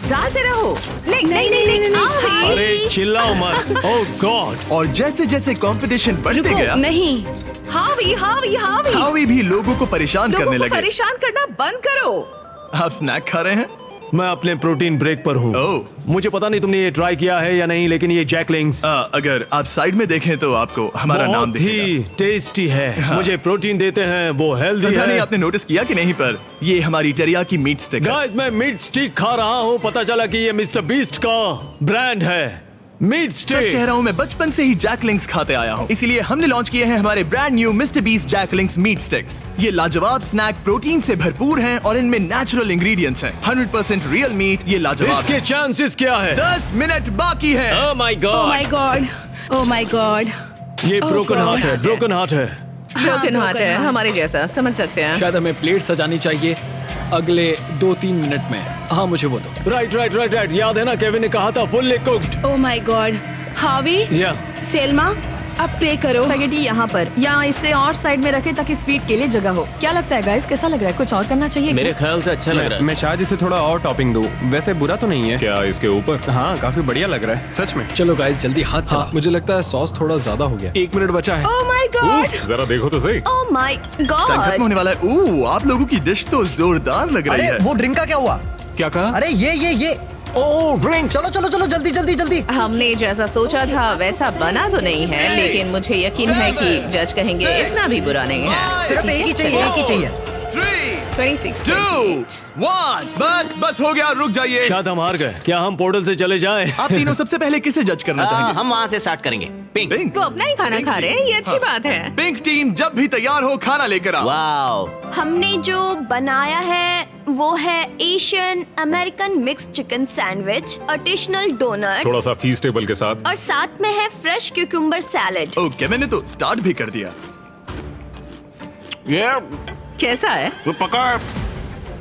डालते रहो। नहीं नहीं नहीं नहीं, नहीं। अरे चिल्लाओ मत। ओह गॉड। हैं। और जैसे जैसे कंपटीशन बढ़ते रुको, गया, नहीं। हावी हावी हावी, हावी भी लोगों को परेशान लोगों करने को लगे। परेशान करना बंद करो। आप स्नैक खा रहे हैं? मैं अपने प्रोटीन ब्रेक पर हूँ। ओह। मुझे पता नहीं तुमने ये ट्राई किया है या नहीं, लेकिन ये जैकलिंग्स अगर आप साइड में देखें तो आपको हमारा नाम बहुत दिखेगा। ही टेस्टी है। मुझे प्रोटीन देते हैं, वो हेल्दी पता नहीं है। आपने नोटिस किया कि नहीं, पर ये हमारी टेरियाकी मीट स्टिक है। गाइस, मैं मीट स्टिक खा रहा हूँ। पता चला कि ये मिस्टर बीस्ट का ब्रांड है। Meat such stick. कह रहा हूँ, मैं बचपन से ही जैकलिंग्स खाते आया हूँ, इसीलिए हमने लॉन्च किए हैं हमारे brand new mister beast Jack Link's meat sticks. ये लाजवाब स्नैक प्रोटीन से भरपूर हैं और इनमें नेचुरल इंग्रेडिएंट्स हैं। 100% रियल मीट। ये लाजवाब इसके है। चांसेस क्या है? 10 मिनट बाकी हैं। Oh my oh God. My God, oh my God. ये Oh ब्रोकन God. हार्ट है, ब्रोकन हार्ट है। ब्रोकन हार्ट है, heart. हमारे जैसा, समझ सकते हैं। शायद हमें प्लेट सजानी चाहिए अगले 2-3 मिनट में। हाँ, मुझे वो दो। Right right right right. याद है ना, केविन ने कहा था fully cooked. Oh my God. हावी, या सेल्मा, अब प्रे करो। स्पैगेटी यहाँ पर या इसे और साइड में रखें ताकि स्पीड के लिए जगह हो। क्या लगता है गाइस, कैसा लग रहा है? कुछ और करना चाहिए मेरे क्या? ख्याल से अच्छा लग रहा है। मैं शायद इसे थोड़ा और टॉपिंग दूं। वैसे बुरा तो नहीं है। क्या इसके ऊपर? हाँ, काफी बढ़िया लग रहा है सच में। चलो गाइस, जल्दी हाथ चला। मुझे लगता है सॉस थोड़ा ज्यादा हो गया। 1 मिनट बचा है। Oh my God. जरा देखो तो सही। ओह माय टाइम खत्म गॉड। होने वाला है। आप लोगों की डिश तो जोरदार लग रही अरे है। वो ड्रिंक का क्या हुआ? क्या कहा? अरे ये ओह ड्रिंक। चलो चलो चलो, जल्दी जल्दी जल्दी। हमने जैसा सोचा था वैसा बना तो नहीं है, लेकिन मुझे यकीन है कि जज कहेंगे इतना भी बुरा नहीं है। सिर्फ एक ही चाहिए, एक ही चाहिए। 3, 26, 2, 1, बस हो गया, रुक जाइए। शायद हम हार गए। क्या हम पोर्टल से चले जाएं? आप तीनों सबसे पहले किसे जज करना चाहेंगे? हम वहाँ से स्टार्ट करेंगे। पिंक। पिंक। वो अपना ही खाना पिंक खा रहे हैं, ये अच्छी बात है। पिंक टीम जब भी तैयार हो, खाना लेकर आओ। वाओ। हमने जो बनाया है वो है Asian American mix chicken sandwich, additional donut थोड़ा सा फीस टेबल के साथ। और साथ में है फ्रेश क्यूकम्बर सैलेड। ओके, मैंने तो स्टार्ट भी कर दिया। ये कैसा है? वो पका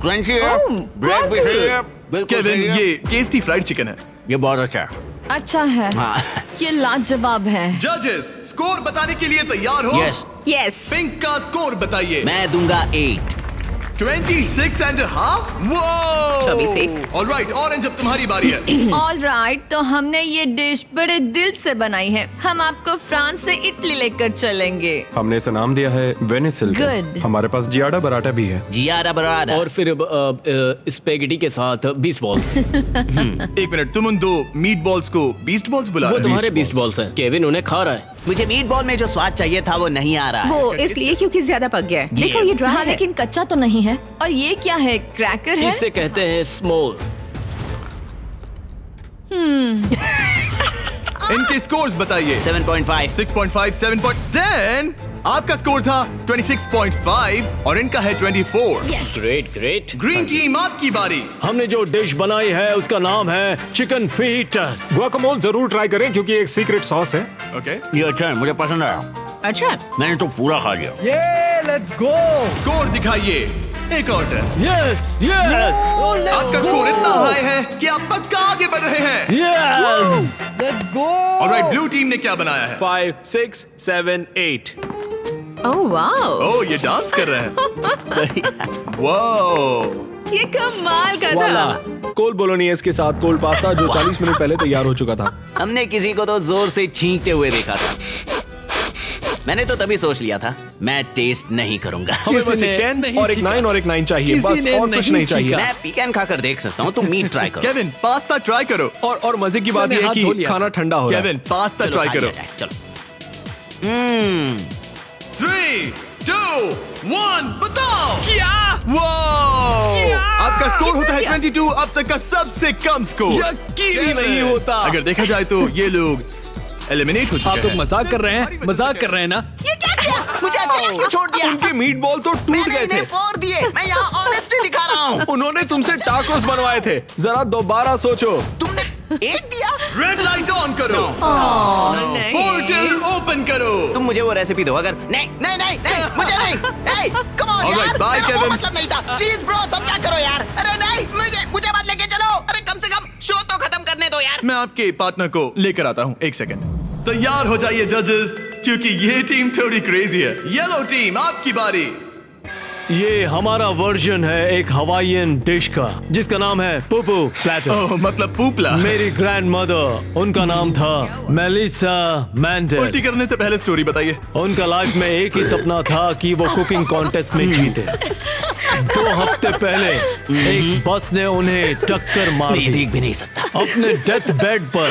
क्रंची है, ओह, ब्रेड भी बहुत सही है, बिल्कुल केविन, सही है। ये टेस्टी फ्राइड चिकन है। ये बहुत अच्छा है। अच्छा है, हाँ। ये लाजवाब है। जजेस, स्कोर बताने के लिए तैयार हो? यस। यस। पिंक का स्कोर बताइए। मैं दूंगा 8। 26.5? वो 24। ऑलराइट, ऑरेंज अब तुम्हारी बारी है। ऑल राइट, तो हमने ये डिश बड़े दिल से बनाई है। हम आपको फ्रांस से इटली लेकर चलेंगे। हमने इसे नाम दिया है वेनिसिल। Good. हमारे पास जियाडा बराटा भी है। जियारा बराड़ा। और फिर स्पेगेटी के साथ बीस्ट बॉल्स। 1 मिनट, तुम उन 2 मीट बॉल्स को बीस्ट बॉल्स बुला वो रहे हो? तुम्हारे बीस्ट बॉल्स हैं। केविन उन्हें खा रहा है। मुझे मीट बॉल में जो स्वाद चाहिए था वो नहीं आ रहा है। वो इसलिए क्योंकि ज्यादा पक गया है। देखो ये ड्राई हाँ, है। लेकिन कच्चा तो नहीं है। और ये क्या है? क्रैकर है? इसे कहते हैं स्मोल। इनके स्कोर्स बताइए। 7.5। 6.5, 7.10। आपका स्कोर था 26.5 और इनका है 24। Great great. ग्रीन टीम, आपकी बारी। हमने जो डिश बनाई है उसका नाम है चिकन फीटस। गुआकामोल जरूर ट्राई करें क्योंकि एक सीक्रेट सॉस है। ओके। ये अच्छा है, मुझे पसंद आया। अच्छा, मैंने तो पूरा खा लिया। Let's go. स्कोर दिखाइए। एक और टर्न। यस यस आपका स्कोर इतना हाई है कि आप पक्का आगे बढ़ रहे हैं। Yes. Let's go. Alright, blue team ने क्या बनाया है? 5 6 7 8। ओह वाओ, ओह, ये डांस कर रहे हैं। वाओ, ये कमाल का वाला था। कोल बोलोनियस के साथ कोल्ड पास्ता जो 40 मिनट पहले तैयार हो चुका था। हमने किसी को तो जोर से छींकते हुए देखा था। मैंने तो तभी सोच लिया था मैं टेस्ट नहीं करूंगा। हमें बस एक 10 और एक 9 और एक 9 चाहिए, बस और कुछ नहीं चाहिए। मैं पीकन खाकर देख सकता हूँ, तुम मीट ट्राई करो। केविन, पास्ता ट्राई करो। और मजे की बात मैंने यह है हाथ धो कि लिया। खाना ठंडा हो रहा है। केविन, पास्ता चलो, ट्राई खा लिया करो। जाए, चलो। 3, 2, 1, बताओ क्या? वाओ, आपका स्कोर होता है 22, अब तक का सबसे कम स्कोर। यकीन ही नहीं होता। अगर देखा जाए तो ये लोग एलिमिनेट हो आप चुके लोग हैं। मजाक कर रहे हैं, मजाक कर रहे हैं ना? ये क्या किया? मुझे अकेला क्यों छोड़ दिया? उनके मीट बॉल तो टूट मैंने गए इन्हें थे। फोड़ दिए। मैं यहाँ ऑनेस्टी दिखा रहा हूँ। उन्होंने तुमसे टाकोस बनवाए थे, जरा दोबारा सोचो। तुमने एक दिया। रेड लाइट ऑन करो। नहीं। पोर्टल ओपन करो। तुम मुझे वो रेसिपी दो। अगर नहीं नहीं नहीं नहीं मुझे नहीं। Hey, come on Alright, यार, bye, मेरा वो Kevin. मतलब नहीं था। प्लीज ब्रो, समझा करो यार। अरे नहीं, मुझे मत लेके चलो। अरे कम से कम शो तो खत्म करने दो यार। मैं आपके पार्टनर को लेकर आता हूँ, एक सेकंड। तैयार हो जाइए जजेस, क्योंकि ये टीम थोड़ी क्रेजी है। येलो टीम, आपकी बारी। ये हमारा वर्जन है एक हवाईयन डिश का जिसका नाम है पुपू प्लेटर। ओह, मतलब पूपला। मेरी ग्रैंड मदर, उनका नाम था मेलिसा मैंडेल। उल्टी करने से पहले स्टोरी बताइए। उनका लाइफ में एक ही सपना था कि वो कुकिंग कॉन्टेस्ट में जीते। 2 हफ्ते पहले एक बस ने उन्हें टक्कर मार मैं ये दी। देख भी नहीं सकता। अपने डेथ बेड पर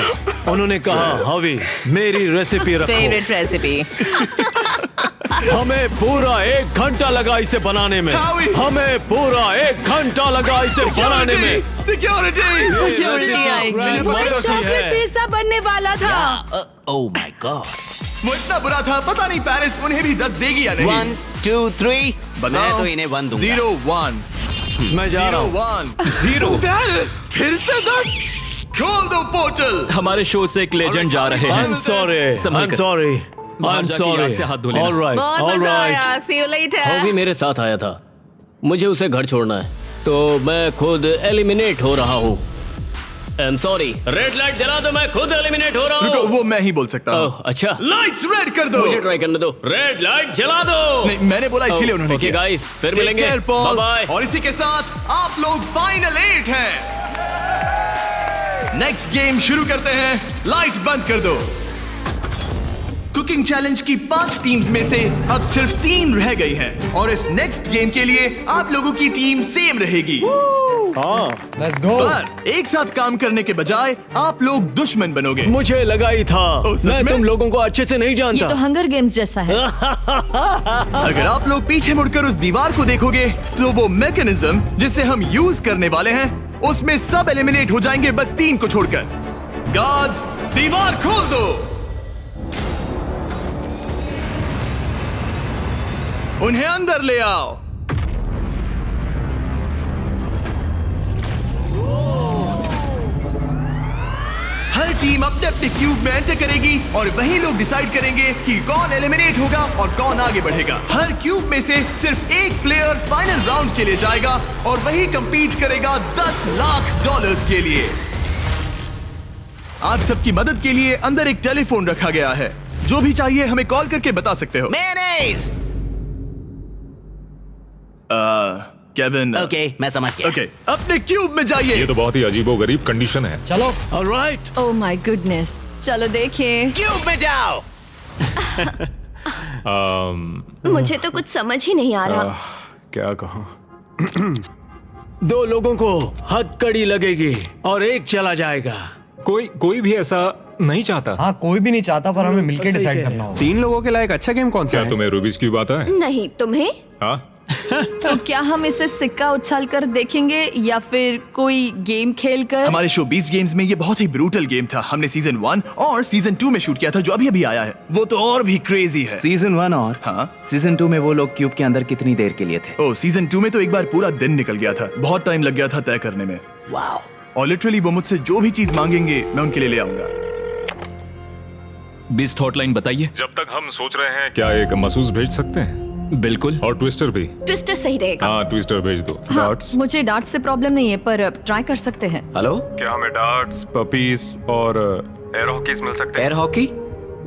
उन्होंने कहा, हवी मेरी रेसिपी रखो। Favourite recipe. हमें पूरा 1 घंटा लगा इसे बनाने में। हावी। हमें पूरा 1 घंटा लगा इसे बनाने में। सिक्योरिटी। मुझे उल्टी आएगी। ग्रैंडमदर की चॉकलेट है। पिज्जा बनने वाला था। Oh my God. वो इतना बुरा था, पता नहीं पेरिस उन्हें भी 10 देगी या नहीं। 1 2 3 बताओ। मैं तो इन्हें 1 दूंगा। 0 1 मैं जा रहा 0 हूँ। 1 0 पेरिस फिर से 10। खोल दो पोर्टल। हमारे शो से एक लेजेंड जा रहे हैं। I'm sorry. संभल I'm कर। sorry. बाहर I'm जाके sorry. आग से हाथ धो लेना। All right. बहुत All मजा right. आया। See you later. वो भी मेरे साथ आया था। मुझे उसे घर छोड़ना है, तो मैं खुद एलिमिनेट हो रहा हूँ। I'm sorry. रेड लाइट जला दो, मैं खुद एलिमिनेट हो रहा रुको, हूँ। वो मैं ही बोल सकता हूँ। ओह, अच्छा। लाइट्स रेड कर दो। मुझे ट्राई करने दो। रेड लाइट जला दो। नहीं, मैंने बोला इसीलिए उन्होंने ओके किया। गाइस, फिर Take मिलेंगे। care, Paul. Bye bye. और इसी के साथ आप लोग फाइनल 8 हैं। नेक्स्ट गेम शुरू करते हैं। लाइट बंद कर दो। कुकिंग चैलेंज की 5 टीम्स में से अब सिर्फ 3 रह गई हैं और इस नेक्स्ट गेम के लिए आप लोगों की टीम सेम रहेगी। Let's go. पर एक साथ काम करने के बजाय आप लोग दुश्मन बनोगे। मुझे लगा ही था। ओह, सच मैं में? तुम लोगों को अच्छे से नहीं जानता। हंगर गेम्स जैसा है। अगर आप लोग पीछे मुड़कर उस दीवार को देखोगे तो वो मैकेनिज्म जिसे हम यूज करने वाले हैं उसमें सब एलिमिनेट हो जाएंगे, बस 3 को छोड़कर। गार्ड्स, दीवार खोल दो। उन्हें अंदर ले आओ। हर टीम अपने अपने क्यूब में एंटर करेगी और वही लोग डिसाइड करेंगे कि कौन एलिमिनेट होगा और कौन आगे बढ़ेगा। हर क्यूब में से सिर्फ एक प्लेयर फाइनल राउंड के लिए जाएगा और वही compete करेगा $10 लाख के लिए। आप सबकी मदद के लिए अंदर एक टेलीफोन रखा गया है। जो भी चाहिए हमें कॉल करके बता सकते हो। मेयोनेज़। केविन। ओके, मैं समझ गया। ओके, अपने क्यूब में जाइए। ये तो बहुत ही अजीबोगरीब कंडीशन है। चलो। ऑलराइट। ओह माय गुडनेस, चलो देखिए। क्यूब में जाओ। मुझे तो कुछ समझ ही नहीं आ रहा। क्या कहूँ? 2 लोगों को हथकड़ी लगेगी और एक चला जाएगा। कोई भी ऐसा नहीं चाहता। हाँ, कोई भी नहीं चाहता, पर हमें मिलकर सही डिसाइड कह करना होगा। 3 लोगों के लायक अच्छा गेम कौन सा क्या है? तुम्हें रूबिक्स क्यूब आता है? नहीं, तुम्हें? हाँ, तो क्या हम इसे सिक्का उछाल कर देखेंगे या फिर कोई गेम खेल कर? हमारे शो 20 गेम्स में ये बहुत ही ब्रूटल गेम था। हमने सीजन 1 और सीजन 2 में शूट किया था, जो अभी अभी आया है। वो तो और भी क्रेजी है। सीजन 1 और हाँ, सीजन 2 में वो लोग क्यूब के अंदर कितनी देर के लिए थे? ओ, सीजन 2 में तो एक बार पूरा दिन निकल गया था। बहुत टाइम लग गया था तय करने में। वाओ। और लिटरली वो मुझसे जो भी चीज मांगेंगे मैं उनके लिए ले आऊंगा। बीस्ट हॉटलाइन बताइए। जब तक हम सोच रहे हैं क्या एक महसूस भेज सकते हैं? बिल्कुल। और ट्विस्टर भी। ट्विस्टर सही रहेगा। हाँ ट्विस्टर भेज दो। हाँ, मुझे डार्ट से प्रॉब्लम नहीं है पर ट्राई कर सकते हैं। हेलो, क्या हमें डार्ट्स, पपीज और एयर हॉकीज मिल सकते हैं? Air hockey?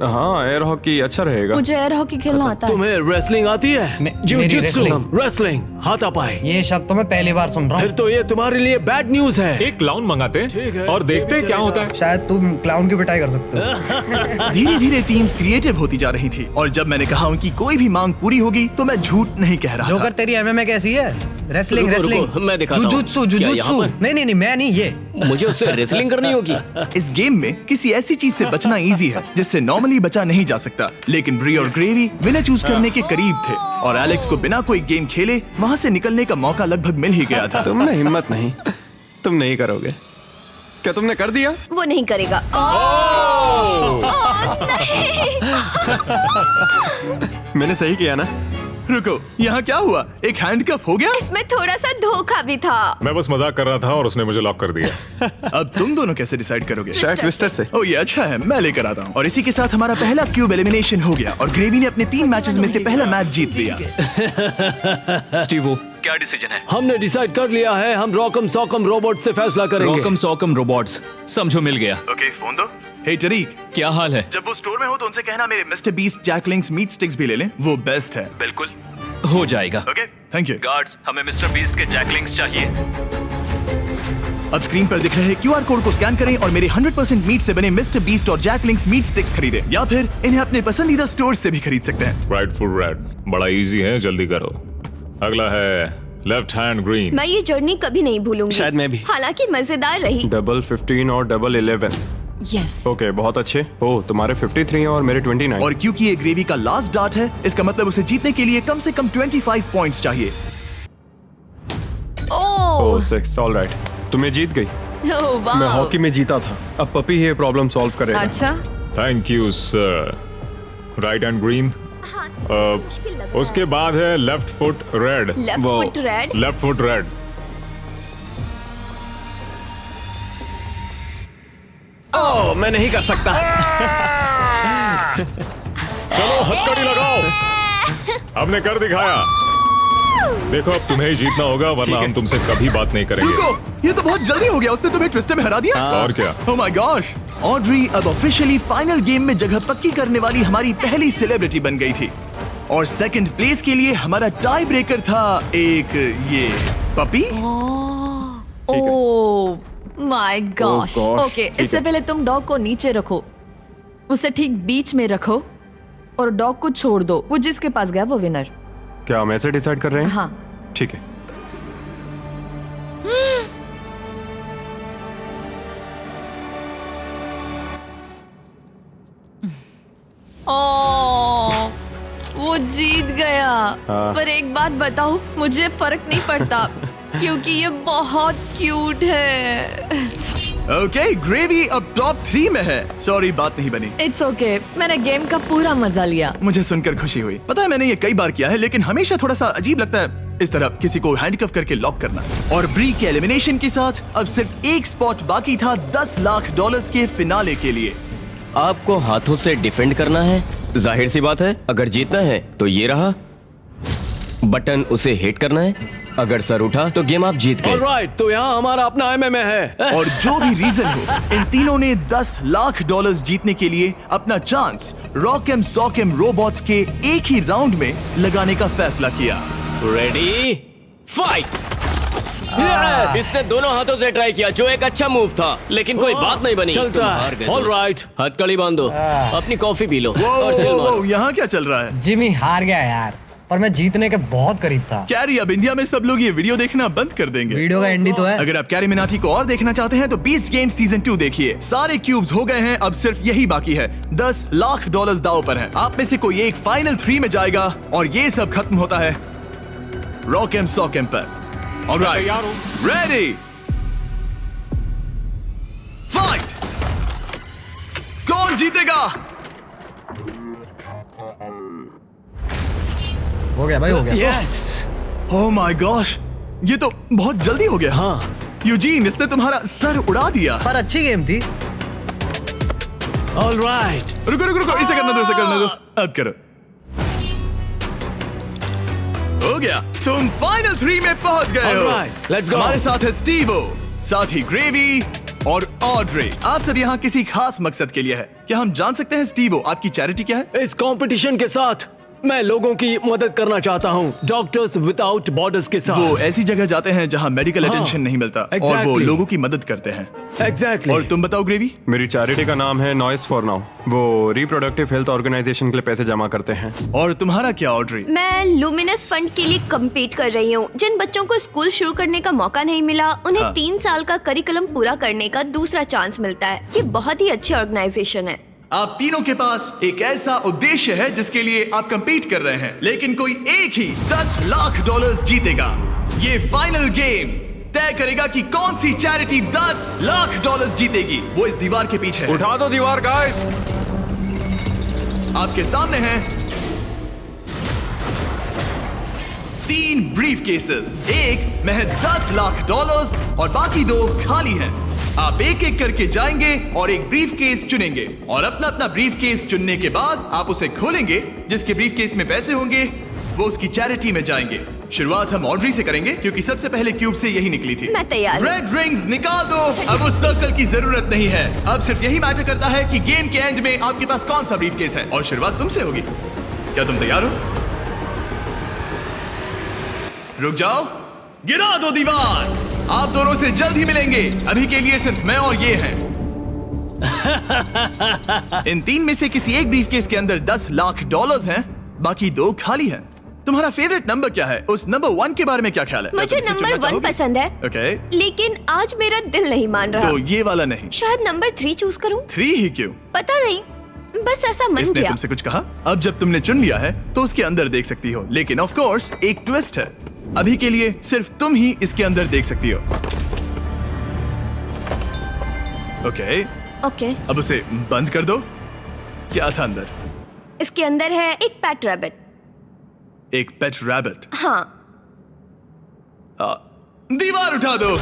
हाँ, एयर हॉकी अच्छा रहेगा। मुझे एयर हॉकी खेलना आता है। तुम्हें रेसलिंग आती है? जिu-jitsu, रेसलिंग, हाथापाई। ये शब्द तो मैं पहली बार सुन रहा हूँ। फिर तो ये तुम्हारे लिए बैड न्यूज है। एक क्लाउन मंगाते हैं और देखते हैं क्या होता है। शायद तुम क्लाउन की पिटाई कर सकते हो। धीरे धीरे टीम्स क्रिएटिव होती जा रही थी और जब मैंने कहा उनकी कोई भी मांग पूरी होगी तो मैं झूठ नहीं कह रहा था। जोकर तेरी एमएमए कैसी है? रेसलिंग रुको, रेसलिंग रुको, मैं दिखाता हूँ। जुजुत्सु क्या यहाँ जुजुत्सु। पर? नहीं मैं नहीं, ये मुझे उससे रेसलिंग करनी होगी। इस गेम में किसी ऐसी चीज से बचना इजी है जिससे नॉर्मली बचा नहीं जा सकता, लेकिन ब्री और ग्रेवी विनर चूज करने के करीब थे और एलेक्स को बिना कोई गेम खेले वहाँ से निकलने का मौका लगभग मिल ही गया था। तुम में हिम्मत नहीं, तुम नहीं करोगे। क्या तुमने कर दिया? वो नहीं करेगा। मैंने सही किया ना? रुको, यहाँ क्या हुआ? एक हैंडकफ हो गया? इसमें थोड़ा सा धोखा भी था। मैं बस मजाक कर रहा था और उसने मुझे लॉक कर दिया। अब तुम दोनों कैसे डिसाइड करोगे? शायद ट्विस्टर से। ओह ये अच्छा है, मैं लेकर आता हूँ। और इसी के साथ हमारा पहला क्यूब एलिमिनेशन हो गया और ग्रेवी ने अपने 3 मैचेस में से पहला मैच जीत लिया। स्टीवो, क्या डिसीजन है? हमने डिसाइड कर लिया है, हम रॉकम सॉकम रोबोट से फैसला करेंगे। रॉकम सॉकम रोबोट्स, समझो मिल गया। ओके फोन दो। हे टरीक, क्या हाल है? जब वो स्टोर में हो तो उनसे कहना मेरे mister beast Jack Link's meat sticks भी ले लें, वो बेस्ट है। बिल्कुल हो जाएगा। Okay thank you. गार्ड्स, हमें मिस्टर बीस्ट के जैकलिंग्स चाहिए। अब स्क्रीन पर दिख रहे QR कोड को स्कैन करें और मेरे 100% मीट से बने मिस्टर बीस्ट और जैकलिंग्स मीट स्टिक्स खरीदें, या फिर इन्हें अपने पसंदीदा स्टोर से भी खरीद सकते हैं। राइट फुल रेड, बड़ा इजी है, जल्दी करो। अगला है लेफ्ट हैंड ग्रीन। मैं ये जर्नी कभी नहीं भूलूंगी। शायद मैं भी। हालांकि मजेदार रही। डबल 15 और डबल 11। यस। ओके, बहुत अच्छे। ओह, तुम्हारे 53 और मेरे 29। और क्योंकि ये ग्रेवी का लास्ट डार्ट है, इसका मतलब उसे जीतने के लिए कम से कम 25 पॉइंट्स चाहिए। ओह 6, ऑलराइट। तुम्हें जीत गई। वाह। मैं हॉकी में जीता था। अब पपी ये प्रॉब्लम सॉल्व करेगा। अच्छा। Thank you sir. Right hand green. उसके बाद है left foot red. Left foot red. Left foot red. Oh, मैं नहीं कर सकता। चलो हथकड़ी लगाओ। हमने कर दिखाया। देखो अब तुम्हें ही जीतना होगा वरना हम तुमसे कभी बात नहीं करेंगे। रुको, ये तो बहुत जल्दी हो गया, उसने तुम्हें ट्विस्टर में हरा दिया। और क्या? ओह माय गॉश, ऑड्री अब ऑफिशियली फाइनल गेम में जगह पक्की करने वाली हमारी पहली सेलिब्रिटी बन गई थी और सेकंड प्लेस के लिए हमारा टाई ब्रेकर था एक ये puppy. Oh my gosh. Oh gosh, okay, ठीक इससे है। पहले तुम डॉग को नीचे रखो, उसे ठीक बीच में रखो और डॉग को छोड़ दो। वो जिसके पास गया वो विनर। क्या हम ऐसे डिसाइड कर रहे हैं? हाँ। ठीक है। ओह, वो जीत गया। हाँ। पर एक बात बताऊं, मुझे फर्क नहीं पड़ता क्योंकि ये बहुत क्यूट है। ओके, ग्रेवी अब टॉप 3 में है। सॉरी बात नहीं बनी। इट्स ओके, मैंने गेम का पूरा मजा लिया। मुझे सुनकर खुशी हुई। पता है मैंने ये कई बार किया है लेकिन हमेशा थोड़ा सा अजीब लगता है इस तरह किसी को हैंडकफ करके लॉक करना। और ब्री के एलिमिनेशन के साथ अब सिर्फ एक स्पॉट बाकी था $10 लाख के फिनाले के लिए। आपको हाथों से डिफेंड करना है। जाहिर सी बात है, अगर जीतना है तो ये रहा बटन, उसे हिट करना है। अगर सर उठा तो गेम आप जीत गए। ऑलराइट, तो यहाँ हमारा अपना MMA है। और जो भी रीजन हो, इन तीनों ने $10 लाख जीतने के लिए अपना चांस रॉकम सॉकम रोबोट्स के एक ही राउंड में लगाने का फैसला किया। Ready fight. इसने दोनों हाथों से ट्राई किया जो एक अच्छा मूव था, लेकिन कोई बात नहीं बनी। चलता तुम है। हार गए। ऑलराइट, हथकड़ी बांधो, अपनी कॉफी पी लो और चिल मारो। यहाँ क्या चल रहा है? जिमी हार गया यार, पर मैं जीतने के बहुत करीब था। कैरी, अब इंडिया में सब लोग ये वीडियो देखना बंद कर देंगे। वीडियो का एंडी तो है। अगर आप कैरी मिनाटी को और देखना चाहते हैं तो बीस्ट गेम सीजन 2 देखिए। सारे क्यूब्स हो गए हैं, अब सिर्फ यही बाकी है। $10 लाख दांव पर है। आप में से कोई एक फाइनल 3 में जाएगा और ये सब खत्म होता है रॉकम सॉकम पर। Alright, ready fight. कौन जीतेगा? हो गया भाई, हो गया। यस। ओह माय गॉश, ये तो बहुत जल्दी हो गया। हाँ। यूजीन, इसने तुम्हारा सर उड़ा दिया। पर अच्छी गेम थी। ऑलराइट। रुको रुको रुको, इसे करना दो, इसे करना दो। अब करो। हो गया, तुम फाइनल 3 में पहुंच गए हो। Alright, let's go. हमारे साथ है स्टीवो, साथ ही ग्रेवी और ऑड्रे। आप सब यहाँ किसी खास मकसद के लिए है। क्या हम जान सकते हैं स्टीवो, आपकी चैरिटी क्या है? इस कंपटीशन के साथ मैं लोगों की मदद करना चाहता हूँ, डॉक्टर्स विदाउट बॉर्डर्स के साथ। वो ऐसी जगह जाते हैं जहाँ मेडिकल अटेंशन नहीं मिलता, और वो exactly. लोगों की मदद करते हैं। एग्जैक्टली। और तुम बताओ ग्रेवी? मेरी चैरिटी का नाम है नॉइस फॉर नाउ। वो रिप्रोडक्टिव हेल्थ ऑर्गेनाइजेशन के लिए पैसे जमा करते हैं। और तुम्हारा क्या ऑड्रे? मैं लुमिनस फंड के लिए कम्पीट कर रही हूँ। जिन बच्चों को स्कूल शुरू करने का मौका नहीं मिला, उन्हें 3 साल का करिकुलम पूरा करने का दूसरा चांस मिलता है। ये बहुत ही अच्छी ऑर्गेनाइजेशन है। आप तीनों के पास एक ऐसा उद्देश्य है जिसके लिए आप कंपीट कर रहे हैं, लेकिन कोई एक ही $10 लाख जीतेगा। ये फाइनल गेम तय करेगा कि कौन सी चैरिटी $10 लाख जीतेगी। वो इस दीवार के पीछे है। उठा दो दीवार गाइस। आपके सामने हैं 3 ब्रीफ केसेस, एक में है $10 लाख और बाकी 2 खाली हैं। आप एक एक करके जाएंगे और एक ब्रीफ केस चुनेंगे, और अपना अपना ब्रीफ केस चुनने के बाद आप उसे खोलेंगे। जिसके ब्रीफ केस में पैसे होंगे वो उसकी चैरिटी में जाएंगे। शुरुआत हम ऑड्री से करेंगे क्योंकि सबसे पहले क्यूब से यही निकली थी। मैं तैयार हूं। रेड रिंग्स निकाल दो। अब उस सर्कल की जरूरत नहीं है। अब सिर्फ यही मैटर करता है कि गेम के एंड में आपके पास कौन सा ब्रीफ केस है, और शुरुआत तुमसे होगी। क्या तुम तैयार हो? रुक जाओ, गिरा दो दीवार। आप दोनों से जल्द ही मिलेंगे। अभी के लिए सिर्फ मैं और ये हैं। इन 3 में से किसी एक ब्रीफकेस के अंदर $10 लाख हैं, बाकी 2 खाली हैं। तुम्हारा फेवरेट नंबर क्या है? उस नंबर 1 के बारे में क्या ख्याल है? मुझे नंबर 1 पसंद है। ओके। लेकिन आज मेरा दिल नहीं मान रहा। तो ये वाला नहीं? शायद नंबर 3 चूज करूं। 3 ही क्यों? पता नहीं, बस ऐसा मन इसने किया। तुमसे कुछ कहा? अब जब तुमने चुन लिया है तो उसके अंदर देख सकती हो, लेकिन ऑफ कोर्स एक ट्विस्ट है। अभी के लिए सिर्फ तुम ही इसके अंदर देख सकती हो। ओके। अब उसे बंद कर दो। क्या था अंदर? इसके अंदर है एक पेट रैबिट। एक पेट रैबिट? हाँ। दीवार उठा दो।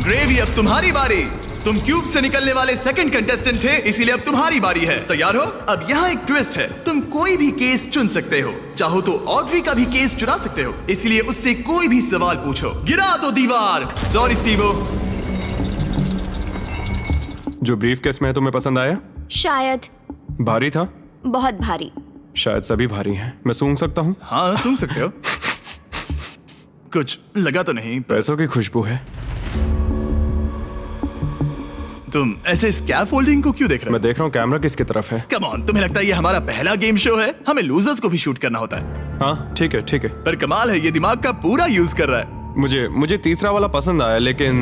ग्रेवी, अब तुम्हारी बारी। तुम क्यूब से निकलने वाले सेकंड कंटेस्टेंट थे, इसीलिए अब तुम्हारी बारी है। तैयार हो? अब यहाँ एक ट्विस्ट है। तुम कोई भी केस चुन सकते हो। चाहो तो ऑड्री का भी केस चुरा सकते हो, इसलिए उससे कोई भी सवाल पूछो। गिरा दो दीवार। Sorry Stevo. जो ब्रीफ केस में है तुम्हें पसंद आया? शायद। भारी था? बहुत भारी। शायद सभी भारी हैं। मैं सूंघ सकता हूँ? हाँ, सूंघ सकते हो। कुछ लगा तो नहीं? पैसों की खुशबू है। तुम ऐसे स्कैफोल्डिंग को क्यों देख रहे हो? मैं देख रहा हूँ कैमरा किसकी तरफ है। कम ऑन, तुम्हें लगता है ये हमारा पहला गेम शो है? हमें लूजर्स को भी शूट करना होता है। हाँ ठीक है ठीक है। पर कमाल है, ये दिमाग का पूरा यूज कर रहा है। मुझे तीसरा वाला पसंद आया, लेकिन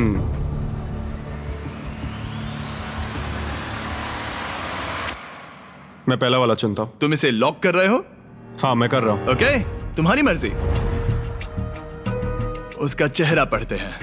मैं पहला वाला चुनता हूँ। तुम इसे लॉक कर रहे हो? हाँ मैं कर रहा हूँ। ओके, तुम्हारी मर्जी। उसका चेहरा पढ़ते हैं।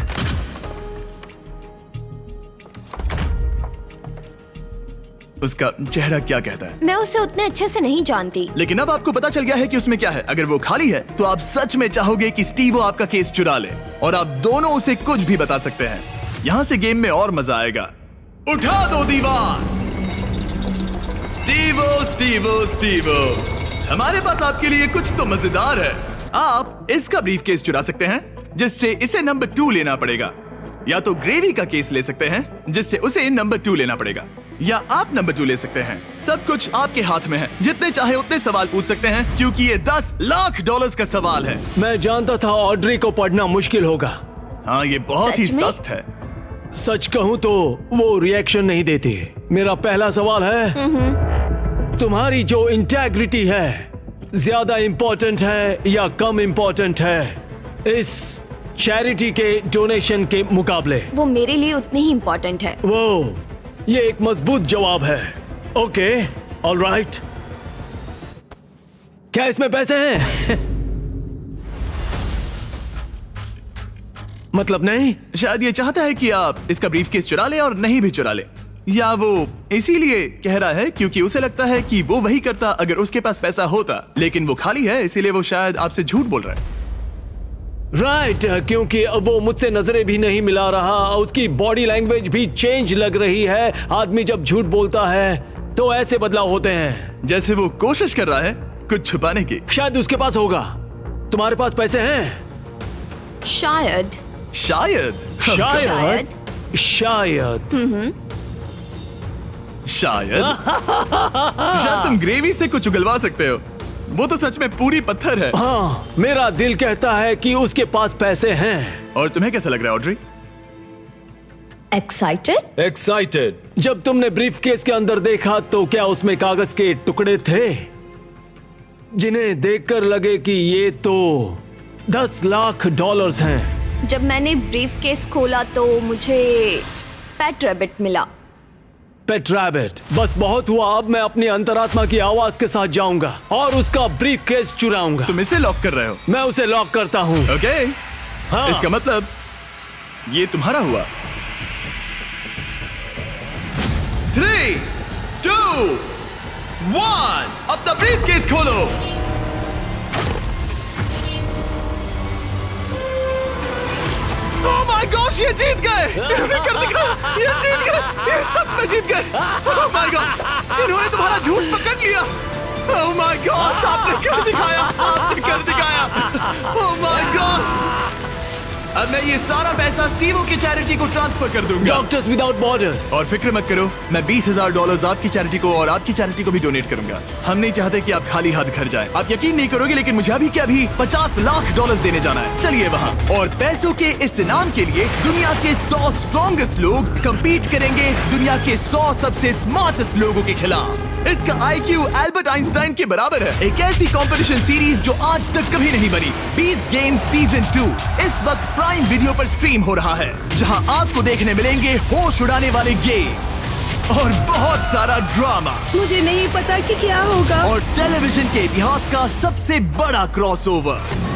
उसका चेहरा क्या कहता है? मैं उसे उतने अच्छे से नहीं जानती। लेकिन अब आपको पता चल गया है कि उसमें क्या है। अगर वो खाली है तो आप सच में चाहोगे कि स्टीवो आपका केस चुरा ले, और आप दोनों उसे कुछ भी बता सकते हैं। यहाँ से गेम में और मजा आएगा। उठा दो दीवार। स्टीवो स्टीवो स्टीवो, हमारे पास आपके लिए कुछ तो मजेदार है। आप इसका ब्रीफ केस चुरा सकते हैं, जिससे इसे नंबर 2 लेना पड़ेगा, या तो ग्रेवी का केस ले सकते हैं, जिससे उसे नंबर 2 लेना पड़ेगा, या आप नंबर 2 ले सकते हैं। सब कुछ आपके हाथ में है। जितने चाहे उतने सवाल पूछ सकते हैं, क्योंकि ये $10 लाख का सवाल है। मैं जानता था ऑड्री को पढ़ना मुश्किल होगा। हाँ, ये बहुत ही सख्त है। सच कहूँ तो वो रिएक्शन नहीं देती। मेरा पहला सवाल है, तुम्हारी जो इंटेग्रिटी है ज्यादा इंपॉर्टेंट है या कम इंपॉर्टेंट है इस चैरिटी के डोनेशन के मुकाबले? वो मेरे लिए उतनी ही इंपॉर्टेंट है। वो, ये एक मजबूत जवाब है। Okay, alright. क्या इसमें पैसे हैं? मतलब नहीं? शायद ये चाहता है कि आप इसका ब्रीफकेस चुरा ले और नहीं भी चुरा ले, या वो इसीलिए कह रहा है क्योंकि उसे लगता है कि वो वही करता अगर उसके पास पैसा होता, लेकिन वो खाली है, इसीलिए वो शायद आपसे झूठ बोल रहा है। राइट, क्योंकि वो मुझसे नजरें भी नहीं मिला रहा, उसकी बॉडी लैंग्वेज भी चेंज लग रही है। आदमी जब झूठ बोलता है तो ऐसे बदलाव होते हैं। जैसे वो कोशिश कर रहा है कुछ छुपाने की। शायद उसके पास होगा। तुम्हारे पास पैसे हैं? शायद शायद शायद शायद शायद शायद तुम ग्रेवी से कुछ उगलवा सकते हो। वो तो सच में पूरी पत्थर है। हाँ, मेरा दिल कहता है कि उसके पास पैसे हैं। और तुम्हें कैसा लग रहा है ऑड्री? एक्साइटेड? एक्साइटेड। जब तुमने ब्रीफ केस के अंदर देखा तो क्या उसमें कागज के टुकड़े थे जिन्हें देखकर लगे कि ये तो $10 लाख हैं? जब मैंने ब्रीफ केस खोला तो मुझे पेट रैबिट मिला। पेट रैबिट। बस बहुत हुआ। अब मैं अपनी अंतरात्मा की आवाज के साथ जाऊंगा और उसका ब्रीफ केस चुराऊंगा। तुम इसे लॉक कर रहे हो? मैं उसे लॉक करता हूँ। ओके। हाँ। इसका मतलब ये तुम्हारा हुआ। 3, 2, 1 अपना ब्रीफ केस खोलो। ओह माय गॉश, ये जीत गए। इन्होंने कर दिखाया। ये जीत गए। ये सच में जीत गए। ओह माय गॉड, इन्होंने तुम्हारा झूठ पकड़ लिया। ओह माय गॉश, आपने कर दिखाया। आपने कर दिखाया। Oh my God. अब मैं ये सारा पैसा स्टीवो की चैरिटी को ट्रांसफर कर दूंगा। Doctors without borders. और फिक्र मत करो, मैं $20,000 आपकी चैरिटी को और आपकी चैरिटी को भी डोनेट करूंगा। हम नहीं चाहते कि आप खाली हाथ घर जाएं। आप यकीन नहीं करोगे लेकिन मुझे अभी के अभी $50 लाख देने जाना है। चलिए वहाँ। और पैसों के इस इनाम के लिए दुनिया के 100 स्ट्रॉन्गेस्ट लोग कम्पीट करेंगे दुनिया के 100 सबसे स्मार्टेस्ट लोगों के खिलाफ। इसका IQ एल्बर्ट आइंस्टाइन के बराबर है। एक ऐसी कंपटीशन सीरीज जो आज तक कभी नहीं बनी। बीस्ट गेम्स सीजन 2 इस वक्त प्राइम वीडियो पर स्ट्रीम हो रहा है, जहां आपको देखने मिलेंगे होश उड़ाने वाले गेम्स और बहुत सारा ड्रामा। मुझे नहीं पता कि क्या होगा। और टेलीविजन के इतिहास का सबसे बड़ा क्रॉसओवर।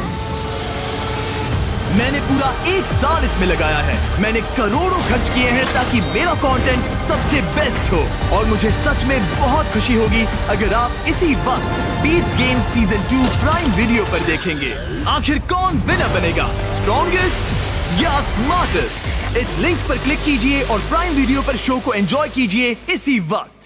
मैंने पूरा 1 साल इसमें लगाया है। मैंने करोड़ों खर्च किए हैं ताकि मेरा कंटेंट सबसे बेस्ट हो। और मुझे सच में बहुत खुशी होगी अगर आप इसी वक्त beast games season 2 prime video पर देखेंगे। आखिर कौन विनर बनेगा, स्ट्रॉन्गेस्ट या स्मार्टेस्ट? इस लिंक पर क्लिक कीजिए और प्राइम वीडियो पर शो को एंजॉय कीजिए इसी वक्त।